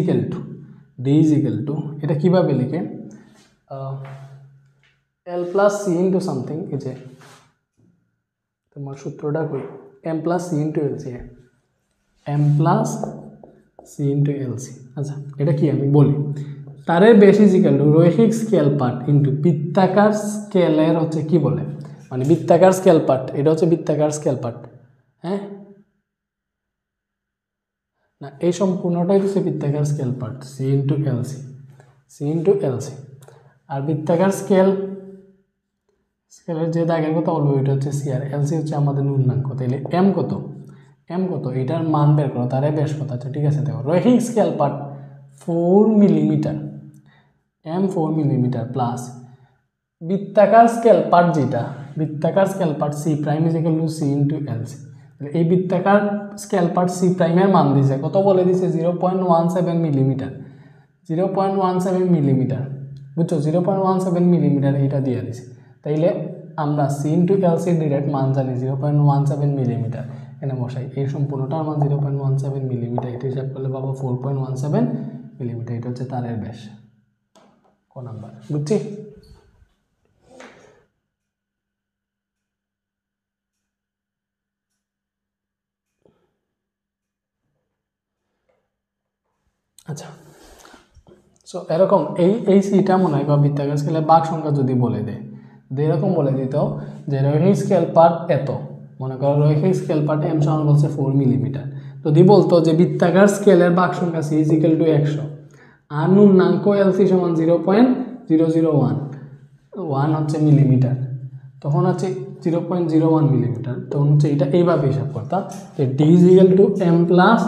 equal to এটা কিভাবে লিখে l plus c into something, এই যে তোমার সূত্রটা কই, m plus c into lc, m plus c into lc। আচ্ছা এটা কি আমি বলি, তারের ব্যাস ইজ ইকুয়াল টু রৈখিক স্কেল পার্ট ইনটু বৃত্তাকার স্কেলের হচ্ছে কি বলে, মানে বৃত্তাকার স্কেল পার্ট, এটা হচ্ছে বৃত্তাকার স্কেল পার্ট, হ্যাঁ না এই সম্পূর্ণটাই হচ্ছে বৃত্তাকার scale part, C into LC. আর বৃত্তাকার স্কেলের যে দাগের কথা বলবো এটা হচ্ছে সি, আর এলসি হচ্ছে আমাদের ন্যূনাঙ্ক। তাইলে এম কত এটার মান বের করো, তারে বেশ কত আছে, ঠিক আছে? দেখো রৈখিক scale part 4 millimetre, M 4 millimetre plus বৃত্তাকার স্কেল পার্ট যেটা, বৃত্তাকার scale part C prime is equal to C into LC. এই বৃত্তাকার স্কেল পার্ট সি প্রাইমের মান দিছে কত, বলে দিছে 0.17 মিলিমিটার, 0.17 মিলিমিটার, বুঝছো? 0.17 মিলিমিটার এটা দিয়ে দিছে। তাইলে আমরা সি ইন্টু এলসির ডিরেক্ট মান জানি 0.17 মিলিমিটার, এখানে বসাই এই সম্পূর্ণটার মান 0.17 মিলিমিটার, এটা হিসাব করলে পাবো 4.17 মিলিমিটার। এটা হচ্ছে তারের ব্যাস, ক নাম্বার, বুঝছি? আচ্ছা, সো এরকম এই সিটা মনে হয় বা বৃত্তাকার স্কেলের ভাগ সংখ্যা যদি বলে দেয়, এরকম বলে দিত যে রৈখিক স্কেল পার্ট এত, মনে করো রৈখিক স্কেল পার্ট এম সমান বলছে 4 মিলিমিটার, যদি বলতো যে বৃত্তাকার স্কেলের ভাগ সংখ্যা সি ইজ ইকুয়াল টু 100 আর ন্যূনাঙ্ক এলসি সমান 0.001 হচ্ছে মিলিমিটার, তখন হচ্ছে 0.01 মিলিমিটার, তখন হচ্ছে এটা এইভাবে হিসাব করতাম যে D is equal to M plus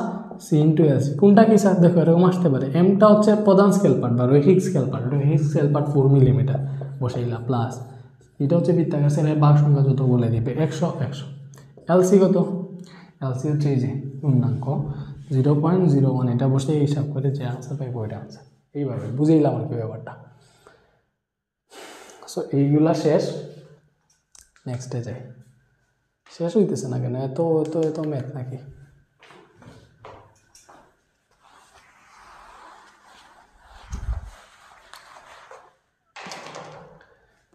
C into LC. কোনটা কি স্যার? দেখো এরকম আসতে পারে, এমটা হচ্ছে প্রধান স্কেল পার্ট বা রৈখিক স্কেল পার্ট, 4 মিলিমিটার বসাইলা, প্লাস এটা হচ্ছে বৃত্তাকার স্কেলের ভাগ সংখ্যা যত বলে দিবে 100। এলসি কত? এলসি হচ্ছে এই যে পূর্ণাঙ্ক 0.01, এটা বসে হিসাব করে যে আনসার পাইব ওইটা আনসার। এইভাবে বুঝেইলাম আর কি ব্যাপারটা। সো এইগুলা শেষ, নেক্সটে যাই। শেষ হইতেছে না কেন? এত এত এত ম্যাথ নাকি?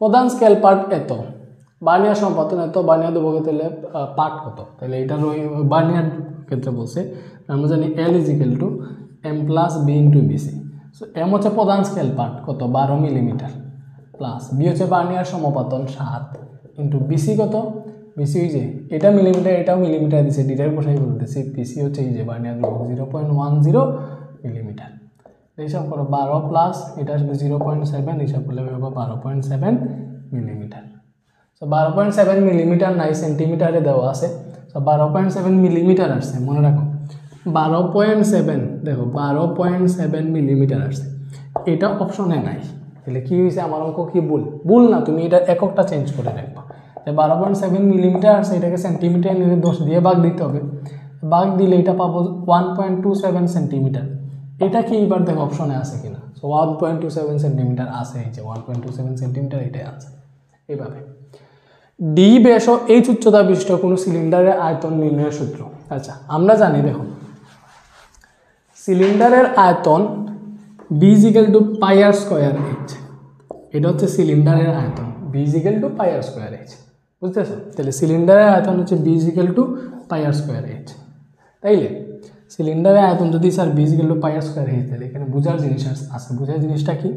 প্রধান স্কেল পার্ট এত, বার্নিয়ার সম্পাদন এত, বার্নিয়ার দুভোগে তাহলে পার্ট কত? তাহলে এটা বার্নিয়ার ক্ষেত্রে বলছে আমরা জানি L is equal to M plus B into BC. So M হচ্ছে প্রধান স্কেল পার্ট কত 12 মিলিমিটার, প্লাস বি হচ্ছে বার্নিয়ার সমপাতন 7 ইন্টু বিসি কত? বিসি ওই যে এটা মিলিমিটার, এটাও মিলিমিটার দিছে, ডিরেক্ট বসাই বলতেছি। বিসি হচ্ছে এই যে বার্নিয়ার 0.10 মিলিমিটার। হিসাব করো 12 প্লাস এটা আসবে 0.7, হিসাব করলে 12.7 মিলিমিটার। সো 12.7 মিলিমিটার নাই, সেন্টিমিটারে দেওয়া আছে। সো 12.7 মিলিমিটার আসছে, মনে রাখো 12.7, দেখো 12.7 মিলিমিটার আসছে, এটা অপশনে নাই। তাহলে কি হয়েছে? আমার অঙ্ক কি ভুল না? তুমি এটা এককটা চেঞ্জ করে রাখবা যে 12.7 মিলিমিটার আসছে, এটাকে সেন্টিমিটার নিলে 10 দিয়ে ভাগ দিতে হবে, ভাগ দিলে এটা পাবো 1.27 সেন্টিমিটার। এটা কি এবার দেখো অপশনে আছে কিনা। সো 1.27 সেন্টিমিটার আছে, এই যে 1.27 সেন্টিমিটার, এটাই আছে। এইভাবে ডি ব্যাস ও এইচ উচ্চতা বিশিষ্ট কোনো সিলিন্ডারের আয়তন নির্ণয়ের সূত্র। আচ্ছা আমরা জানি দেখুন সিলিন্ডারের আয়তন V equal to pi R square H, এটা হচ্ছে সিলিন্ডারের আয়তন V equal to pi R square H, বুঝতেছো? তাহলে সিলিন্ডারের আয়তন হচ্ছে V equal to pi R square H, তাইলে সিলিন্ডারের আয়তন যদি sir V equal to pi R square H, তাহলে এখানে বোঝার জিনিস আছে। বোঝার জিনিসটা কি,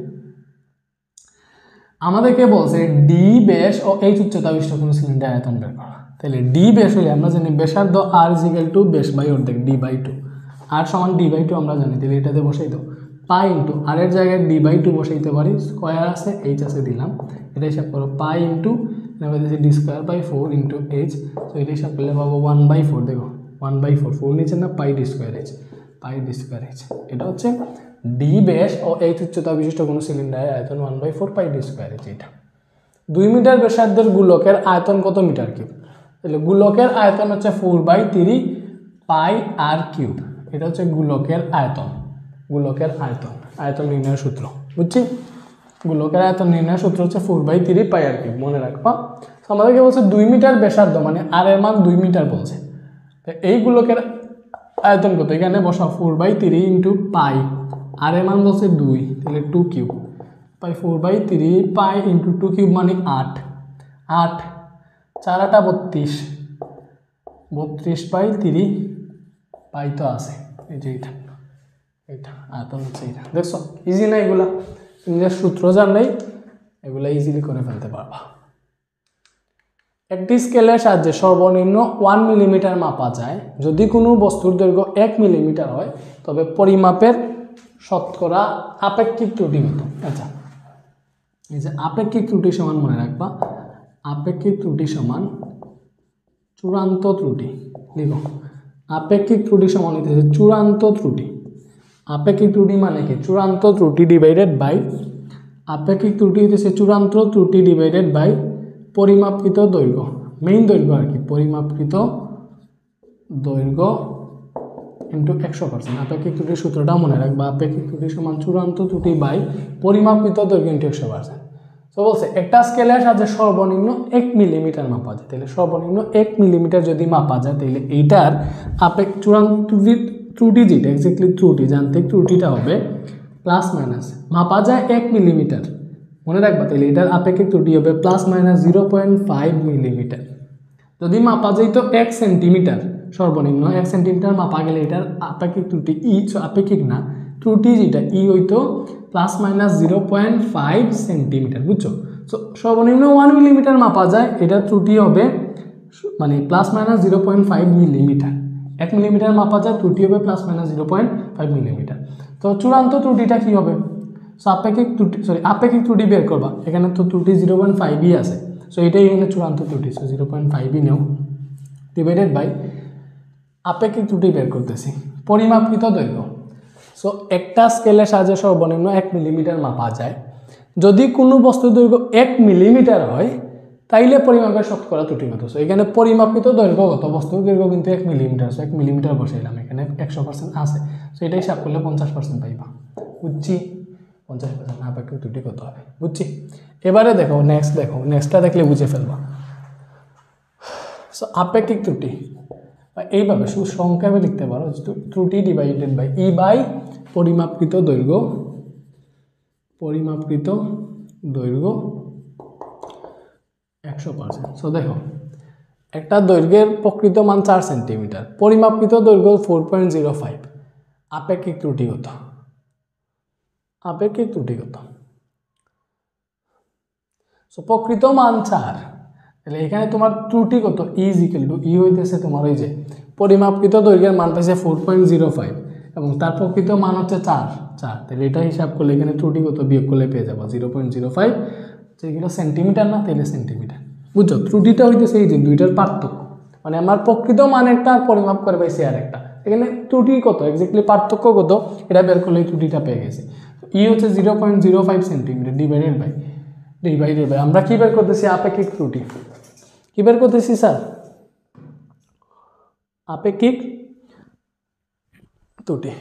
আমাদেরকে বলছে ডি ব্যাস ও এইচ উচ্চতা বিশিষ্ট কোনো সিলিন্ডারের আয়তন বের করা। তাহলে ডি ব্যাস হলে আমরা জানি ব্যাসার্ধ আর ইকুয়াল টু ব্যাস বাই অর্ধেক ডি বাই টু, আর সমান ডি বাই টু আমরা জানি, তাহলে এটাতে বসাই দাও পাই ইন্টু আর এর জায়গায় ডি বাই টু বসাইতে পারি, স্কোয়ার আছে এইচ আছে দিলাম, এটা হিসাব করো pi into D square by 4 into H, তো এটা হিসাব করলে পাবো 1/4, দেখো 1/4, 4 নিচে না পাই ডি স্কোয়ার এইচ, পাই ডি স্কোয়ার এইচ, এটা হচ্ছে ডি ব্যাস ও এইচ উচ্চতা বিশিষ্ট কোনো সিলিন্ডারের আয়তন 1/4 পাই ডি স্কোয়ার এইচ। এটা 2 মিটার ব্যাসার্ধের গোলকের আয়তন কত মিটার কিউব? তাহলে গোলকের আয়তন হচ্ছে 4/3 পাই আর কিউব, এটা হচ্ছে গোলকের আয়তন। গোলকের আয়তন, আয়তন নির্ণয়ের সূত্র বুঝছি? গোলকের আয়তন নির্ণয়ের সূত্র হচ্ছে 4/3 পাই আর কিউব, মনে রাখবা। আমাদেরকে বলছে 2 মিটার ব্যাসার্ধ, মানে আর এর মান 2 মিটার বলছে। এই গোলকের আয়তন কত? এখানে বসাও 4/3 ইন্টু পাই, আর এর মান বলছে 2, তাহলে 2 কিউব পাই 4/3 পাই ইন্টু 2 কিউব মানে 8, 8 4 8 32, 32/3 পাই তো আছে, এই যে এটা এটা আয়তন হচ্ছে এটা। দেখছো ইজি না এগুলা? নিজের সূত্র জানলেই এগুলা ইজিলি করে ফেলতে পারবা। একটি স্কেলের সাহায্যে সর্বনিম্ন 1 মিলিমিটার মাপা যায় যদি কোনো বস্তুর দৈর্ঘ্য 1 মিলিমিটার হয়, তবে পরিমাপের শতকরা আপেক্ষিক ত্রুটি কত? আচ্ছা এই যে আপেক্ষিক ত্রুটি সমান মনে রাখবা, আপেক্ষিক ত্রুটি সমান চূড়ান্ত ত্রুটি। লিখো আপেক্ষিক ত্রুটি সমান হইতেছে চূড়ান্ত ত্রুটি। আপেক্ষিক ত্রুটি মানে কি? চূড়ান্ত ত্রুটি ডিভাইডেড বাই, আপেক্ষিক ত্রুটি হইতেছে চূড়ান্ত ত্রুটি ডিভাইডেড বাই পরিমাপকৃত দৈর্ঘ্য, মেইন দৈর্ঘ্য আর কি, পরিমাপকৃত দৈর্ঘ্য ইন্টু 100%। আপেক্ষিক ত্রুটির সূত্রটা মনে রাখবা, আপেক্ষিক ত্রুটি সমান চূড়ান্ত ত্রুটি বাই পরিমাপকৃত দৈর্ঘ্য ইন্টু 100%। তো বলছে একটা স্কেলের সাহায্যে সর্বনিম্ন 1 মিলিমিটার মাপা যায়, তাহলে সর্বনিম্ন 1 মিলিমিটার যদি মাপা যায়, তাহলে এইটার চূড়ান্ত ত্রুটি যেটা এক্স্যাক্টলি ত্রুটি, যান্ত্রিক ত্রুটিটা হবে প্লাস মাইনাস, মাপা যায় 1 মিলিমিটার মনে রাখবা, তাহলে এটার আপেক্ষিক ত্রুটি হবে প্লাস মাইনাস 0.5 মিলিমিটার। যদি মাপা যাইতো 1 সেন্টিমিটার, সর্বনিম্ন 1 সেন্টিমিটার মাপা গেলে এটার আপেক্ষিক ত্রুটি ই, আপেক্ষিক না ত্রুটি যেটা ই হইতো প্লাস মাইনাস 0.5 সেন্টিমিটার, বুঝছো? সো সর্বনিম্ন 1 মিলিমিটার মাপা যায়, এটার ত্রুটি হবে মানে প্লাস মাইনাস 0.5 মিলিমিটার। 1 মিলিমিটার মাপা যায়, ত্রুটি হবে প্লাস মাইনাস 0.5 মিলিমিটার। তো চূড়ান্ত ত্রুটিটা কি হবে? সো আপেক্ষিক ত্রুটি, আপেক্ষিক ত্রুটি বের করবা, এখানে তো ত্রুটি 0.5ই আছে, সো এটাই এখানে চূড়ান্ত ত্রুটি, সো 0.5ই নেও ডিভাইডেড বাই আপেক্ষিক ত্রুটি বের করতেছি পরিমাপকৃত দৈর্ঘ্য। সো একটা স্কেলের সাহায্যে সর্বনিম্ন 1 মিলিমিটার মাপা যায় যদি কোনো বস্তুর দৈর্ঘ্য 1 মিলিমিটার হয়, তাইলে পরিমাপের শতকরা ত্রুটি কত? সো এখানে পরিমাপিত দৈর্ঘ্য কত? বস্তুর দৈর্ঘ্য কিন্তু 1 মিলিমিটার, সো 1 মিলিমিটার বসাইলাম, এখানে 100% আছে, সো এটাই হিসাব করলে 50% পাইবা, বুঝছি? 50% আপেক্ষিক ত্রুটি কত হবে, বুঝছি? এবারে দেখো নেক্সট, দেখো নেক্সটটা দেখলে বুঝে ফেলবা। সো আপেক্ষিক ত্রুটি এইভাবে শুধু সংক্ষেপে লিখতে পারো, ত্রুটি ডিভাইডেড বাই ই বাই পরিমাপকৃত দৈর্ঘ্য, পরিমাপকৃত দৈর্ঘ্য 100%। সো দেখো একটা দৈর্ঘ্যের প্রকৃত মান 4 সেন্টিমিটার, পরিমাপকৃত দৈর্ঘ্য 4.05, আপেক্ষিক ত্রুটি কত? আপেক্ষিক ত্রুটি কত? সো প্রকৃত মান 4, তাহলে এখানে তোমার ত্রুটি কত? ইজ ইকুয়াল টু ই হইতেছে তোমার ওই যে পরিমাপকৃত দৈর্ঘ্যের মান পাইছে 4.05 এবং তার প্রকৃত মান হচ্ছে 4, তাহলে এটা হিসাব করলে এখানে ত্রুটি কত বিয়োগ করলে পেয়ে যাবো 0.05, যেগুলো সেন্টিমিটার না তাহলে সেন্টিমিটার, বুঝছো? ত্রুটিটা হইতেছে এই যে দুইটার পার্থক্য, মানে আমার প্রকৃত মান একটা আর পরিমাপ করে পাইছি আর একটা, এখানে ত্রুটি কত এক্স্যাক্টলি পার্থক্য কত এটা বের করলে ত্রুটিটা পেয়ে গেছে। ই হচ্ছে 0.05 সেন্টিমিটার ডিভাইডেড বাই আমরা কি বের করতেছি? আপেক্ষিক ত্রুটি। কি বের করতেছি স্যার? আপেক্ষিক ত্রুটি।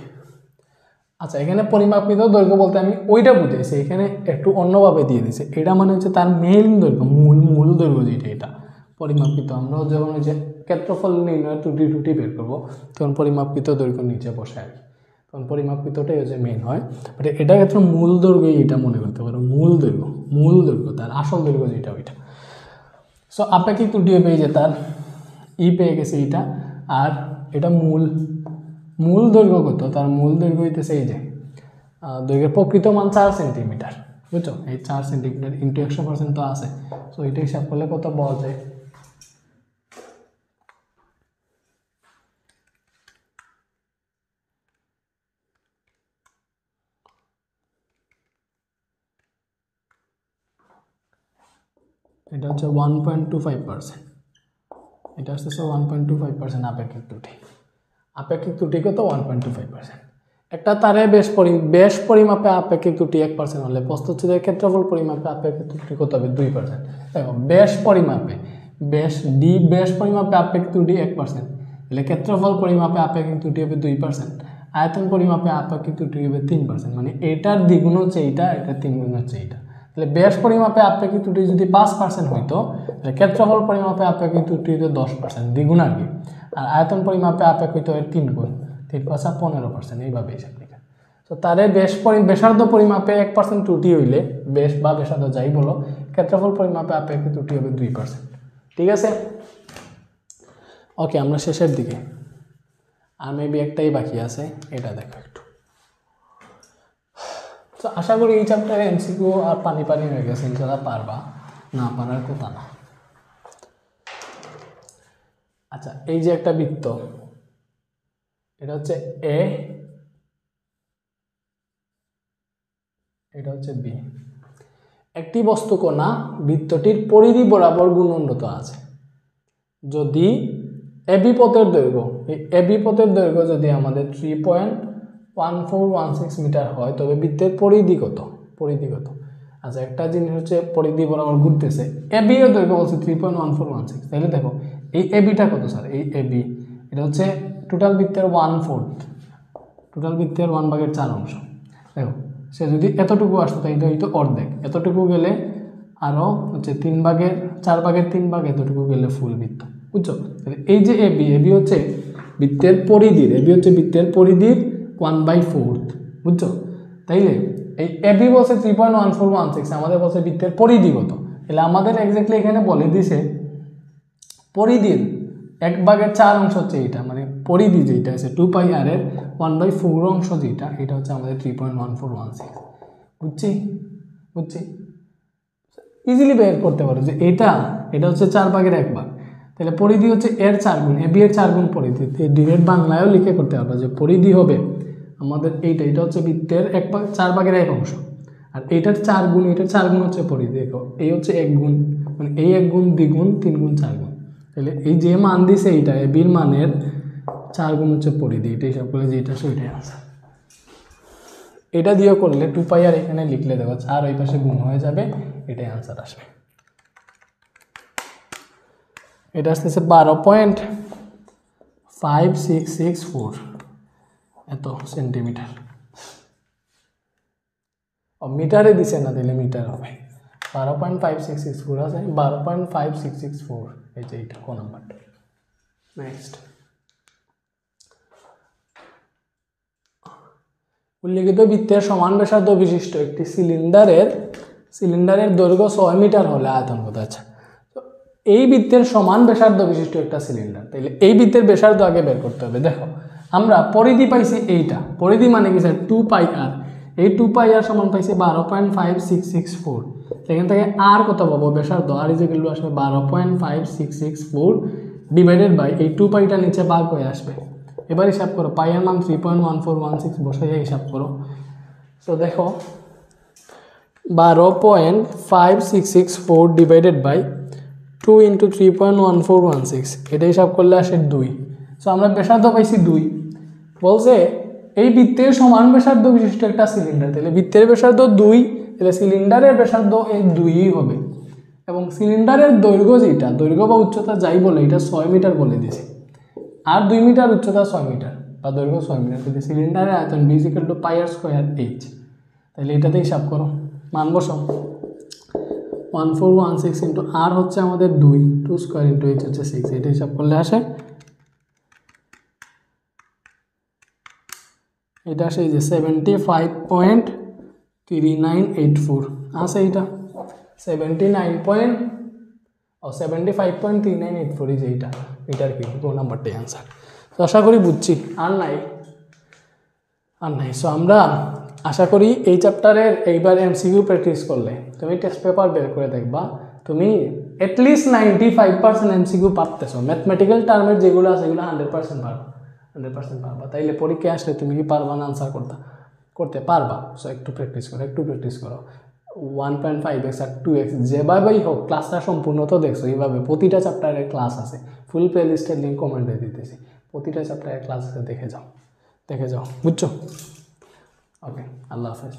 আচ্ছা এখানে পরিমাপিত দৈর্ঘ্য বলতে আমি ওইটা বুঝাইছি, এখানে একটু অন্যভাবে দিয়ে দিছে, এটা মানে হচ্ছে তার মেইন দৈর্ঘ্য, মূল দৈর্ঘ্য যেটা, এটা পরিমাপিত আমরা যখন ওই যে ক্ষেত্রফল নির্ণয় টুটি বের করবো তখন পরিমাপিত দৈর্ঘ্য নিচে বসে আর কি, তখন পরিমাপিতটাই হচ্ছে মেইন হয়। বাট এটা ক্ষেত্রে মূল দৈর্ঘ্য এটা মনে করতে পারো, মূল দৈর্ঘ্য তার আসল দৈর্ঘ্য যেটা ওইটা। সো আপেক্ষিক ত্রুটি পেয়ে যে তার পেয়ে গেছে এইটা, আর এটা মূল দৈর্ঘ্য কত, তার মূল দৈর্ঘ্য হইতেছে এই যে দৈর্ঘ্যের প্রকৃত মান 4 সেন্টিমিটার, বুঝছো? এই 4 সেন্টিমিটার ইন্টু 100% তো আছে। সো এটা হিসাব করলে কত পাওয়া যায়, এটা হচ্ছে 1.25%, এটা হচ্ছে 1.25% আপেক্ষিক ত্রুটি। আপেক্ষিক ত্রুটি কত 1.25%। একটা তারে বেশ পরিমাপে আপেক্ষিক ত্রুটি 1% হলে প্রস্থচ্ছেদের ক্ষেত্রফল পরিমাপে আপেক্ষিক ত্রুটি কত হবে 2%। দেখো বেশ পরিমাপে বেশ পরিমাপে আপেক্ষিক ত্রুটি 1%, তাহলে ক্ষেত্রফল পরিমাপে আপেক্ষিক ত্রুটি হবে 2%, আয়তন পরিমাপে আপেক্ষিক ত্রুটি হবে 3%, মানে এটার দ্বিগুণ হচ্ছে এইটা, এটা 3 গুণ হচ্ছে এইটা। তাহলে বেশ পরিমাপে আপেক্ষিক ত্রুটি যদি 5% হইতো, তাহলে ক্ষেত্রফল পরিমাপে আপেক্ষিক ত্রুটি হতো 10%, দ্বিগুণ আর কি। আর আয়তন পরিমাপে আপেক্ষিক হতো 3 গুণ, 3 × 15%, এইভাবে হিসাব নিকা। তো তারে ব্যাসার্ধ পরিমাপে 1% ত্রুটি হইলে, বেশ বা ব্যাসার্ধ যাই বলো, ক্ষেত্রফল পরিমাপে আপেক্ষিক ত্রুটি হবে 2%। ঠিক আছে, ওকে আমরা শেষের দিকে, আর মেবি একটাই বাকি আছে, এটা দেখো একটু। তো আশা করি এই চ্যাপ্টারে এমসিকিউ আর পানি হয়ে গেছে, ইনশাআল্লাহ পারবা, না পারার কথা না। আচ্ছা, এই যে একটা বৃত্ত, এটা হচ্ছে এ, এটা হচ্ছে বি। একটি বস্তুকণা বৃত্তটির পরিধি বরাবর গুণনরত আছে। যদি এবি পথের দৈর্ঘ্য, এই এবি পথের দৈর্ঘ্য যদি আমাদের 3.1416 মিটার হয়, তবে বৃত্তের পরিধি কত? আচ্ছা, একটা জিনিস হচ্ছে পরিধি বরাবর ঘুরতেছে, এবি এর দৈর্ঘ্য বলছে 3.1416, তাহলে দেখো এই এবিটা কত স্যার? এই এবি এটা হচ্ছে টোটাল বৃত্তের 1/4, টোটাল বৃত্তের 1/4 অংশ। দেখো সে যদি এতটুকু আসতো, তাই তো অর্ধেক, এতটুকু গেলে আরও হচ্ছে 4/3 এতটুকু গেলে ফুল বৃত্ত, বুঝছো? এই যে এবি হচ্ছে বৃত্তের পরিধির 1/4, বুঝছো? তাইলে এই এবি বলছে 3.1416, আমাদের বলছে বৃত্তের পরিধি কত, তাহলে আমাদের এক্স্যাক্টলি এখানে বলে দিছে পরিধির 1/4 অংশ হচ্ছে এইটা, মানে পরিধি যেটা আছে 2πr এর 1/4 অংশ যেটা, এটা হচ্ছে আমাদের 3.1416। বুঝছি ইজিলি বের করতে পারো যে এটা হচ্ছে 4/1 তাহলে পরিধি হচ্ছে এর 4 গুণ, এবি এর 4 গুণ পরিধি। ডিরেক্ট বাংলায়ও লিখে করতে পারবো যে পরিধি হবে আমাদের এটা হচ্ছে বৃত্তের 4/1 অংশ, আর এইটার 4 গুণ, এটার 4 গুণ হচ্ছে পরিধি। দেখো এই হচ্ছে 1 গুণ, মানে এই 1 গুণ, 2 গুণ, 3 গুণ, 4 গুণ, তাহলে এই যে মান দিছে এইটা এবির মানের 4 গুণ হচ্ছে পরিধি। এটা হিসাব করলে যেটা সেটাই আছে, এটা দিয়ে করলে 2πr এখানে লিখলে দেখো 4 ওই পাশে গুণ হয়ে যাবে, এটাই আনসার আসবে। এটা আসতেছে 12.5664 এত সেন্টিমিটার। মিটারে দিছে না, দিলে মিটার হবে। 12.5664 আছে, 12.5664, এই যে এইটা কোন নাম্বারটা। নেক্সট, উল্লিখিত বৃত্তের সমান ব্যাসার্ধ বিশিষ্ট একটি সিলিন্ডারের দৈর্ঘ্য 6 মিটার হলে আয়তন কত? আছে এই বৃত্তের সমান ব্যাসার্ধ বিশিষ্ট একটা সিলিন্ডার, তাইলে এই বৃত্তের ব্যাসার্ধ আগে বের করতে হবে। দেখো আমরা পরিধি পাইছি এইটা, পরিধি মানে কি স্যার 2πr, এই 2πr সমান পাইছি 12.5664, সেখান থেকে আর কত পাবো ব্যাসার্ধ, আর ইজিক্যাল টু আসবে 12.5664 ডিভাইডেড বাই এই 2πটা নিচে ভাগ হয়ে আসবে। এবার হিসাব করো, পাই এর মান 3.1416 বসাইয়া হিসাব করো। তো দেখো 12.5664 ডিভাইডেড বাই 2 × 3.1416, এটা হিসাব করলে আসে 2। সো আমরা ব্যাসার্ধ পাইছি 2। বলছে এই বৃত্তের সমান ব্যাসার্ধ বিশিষ্ট একটা সিলিন্ডার, তাহলে বৃত্তের ব্যাসার্ধ 2, তাহলে সিলিন্ডারের ব্যাসার্ধ এই 2ই হবে, এবং সিলিন্ডারের দৈর্ঘ্য যেটা, দৈর্ঘ্য বা উচ্চতা যাই বলে, এটা 6 মিটার বলে দিয়েছে, আর 2 মিটার উচ্চতা 6 মিটার বা দৈর্ঘ্য 6 মিটার, তাহলে সিলিন্ডারের আয়তন b = πr²h, তাহলে এটাতে হিসাব করো, মান বসাও। 1416 ইন্টু আর হচ্ছে আমাদের 2 2 স্কোয়ার ইন্টু এইচ হচ্ছে 6, এটা হিসাব করলে আসে এটা আসে এই যে 75.3984 আছে এটা 75.3984 এই যে এটার কি 2 নাম্বারটাই অ্যান্সার। তো আশা করি বুঝছি, আর নাই। সো আমরা আশা করি এই চ্যাপ্টারের এইবার এমসিকিউ প্র্যাকটিস করলে তুমি টেস্ট পেপার বের করে দেখবা তুমি অ্যাটলিস্ট 95% এমসিকিউ পারতেছো। ম্যাথমেটিক্যাল টার্মের যেগুলো আছে সেগুলো 100% পারবা, 100% পারবা। তাইলে পরীক্ষায় আসলে তুমি কি পারবা না আনসার করতে পারবা। সো একটু প্র্যাকটিস করো 1.5x আর 2x যেভাবেই হোক ক্লাসটা সম্পূর্ণ তো দেখছো, এইভাবে প্রতিটা চ্যাপ্টারের ক্লাস আছে, ফুল প্লে লিস্টের লিঙ্ক কমেন্টে দিতেছি, প্রতিটা চ্যাপ্টারের ক্লাস আছে, দেখে যাও বুঝছো? ওকে, আল্লাহ হাফেজ।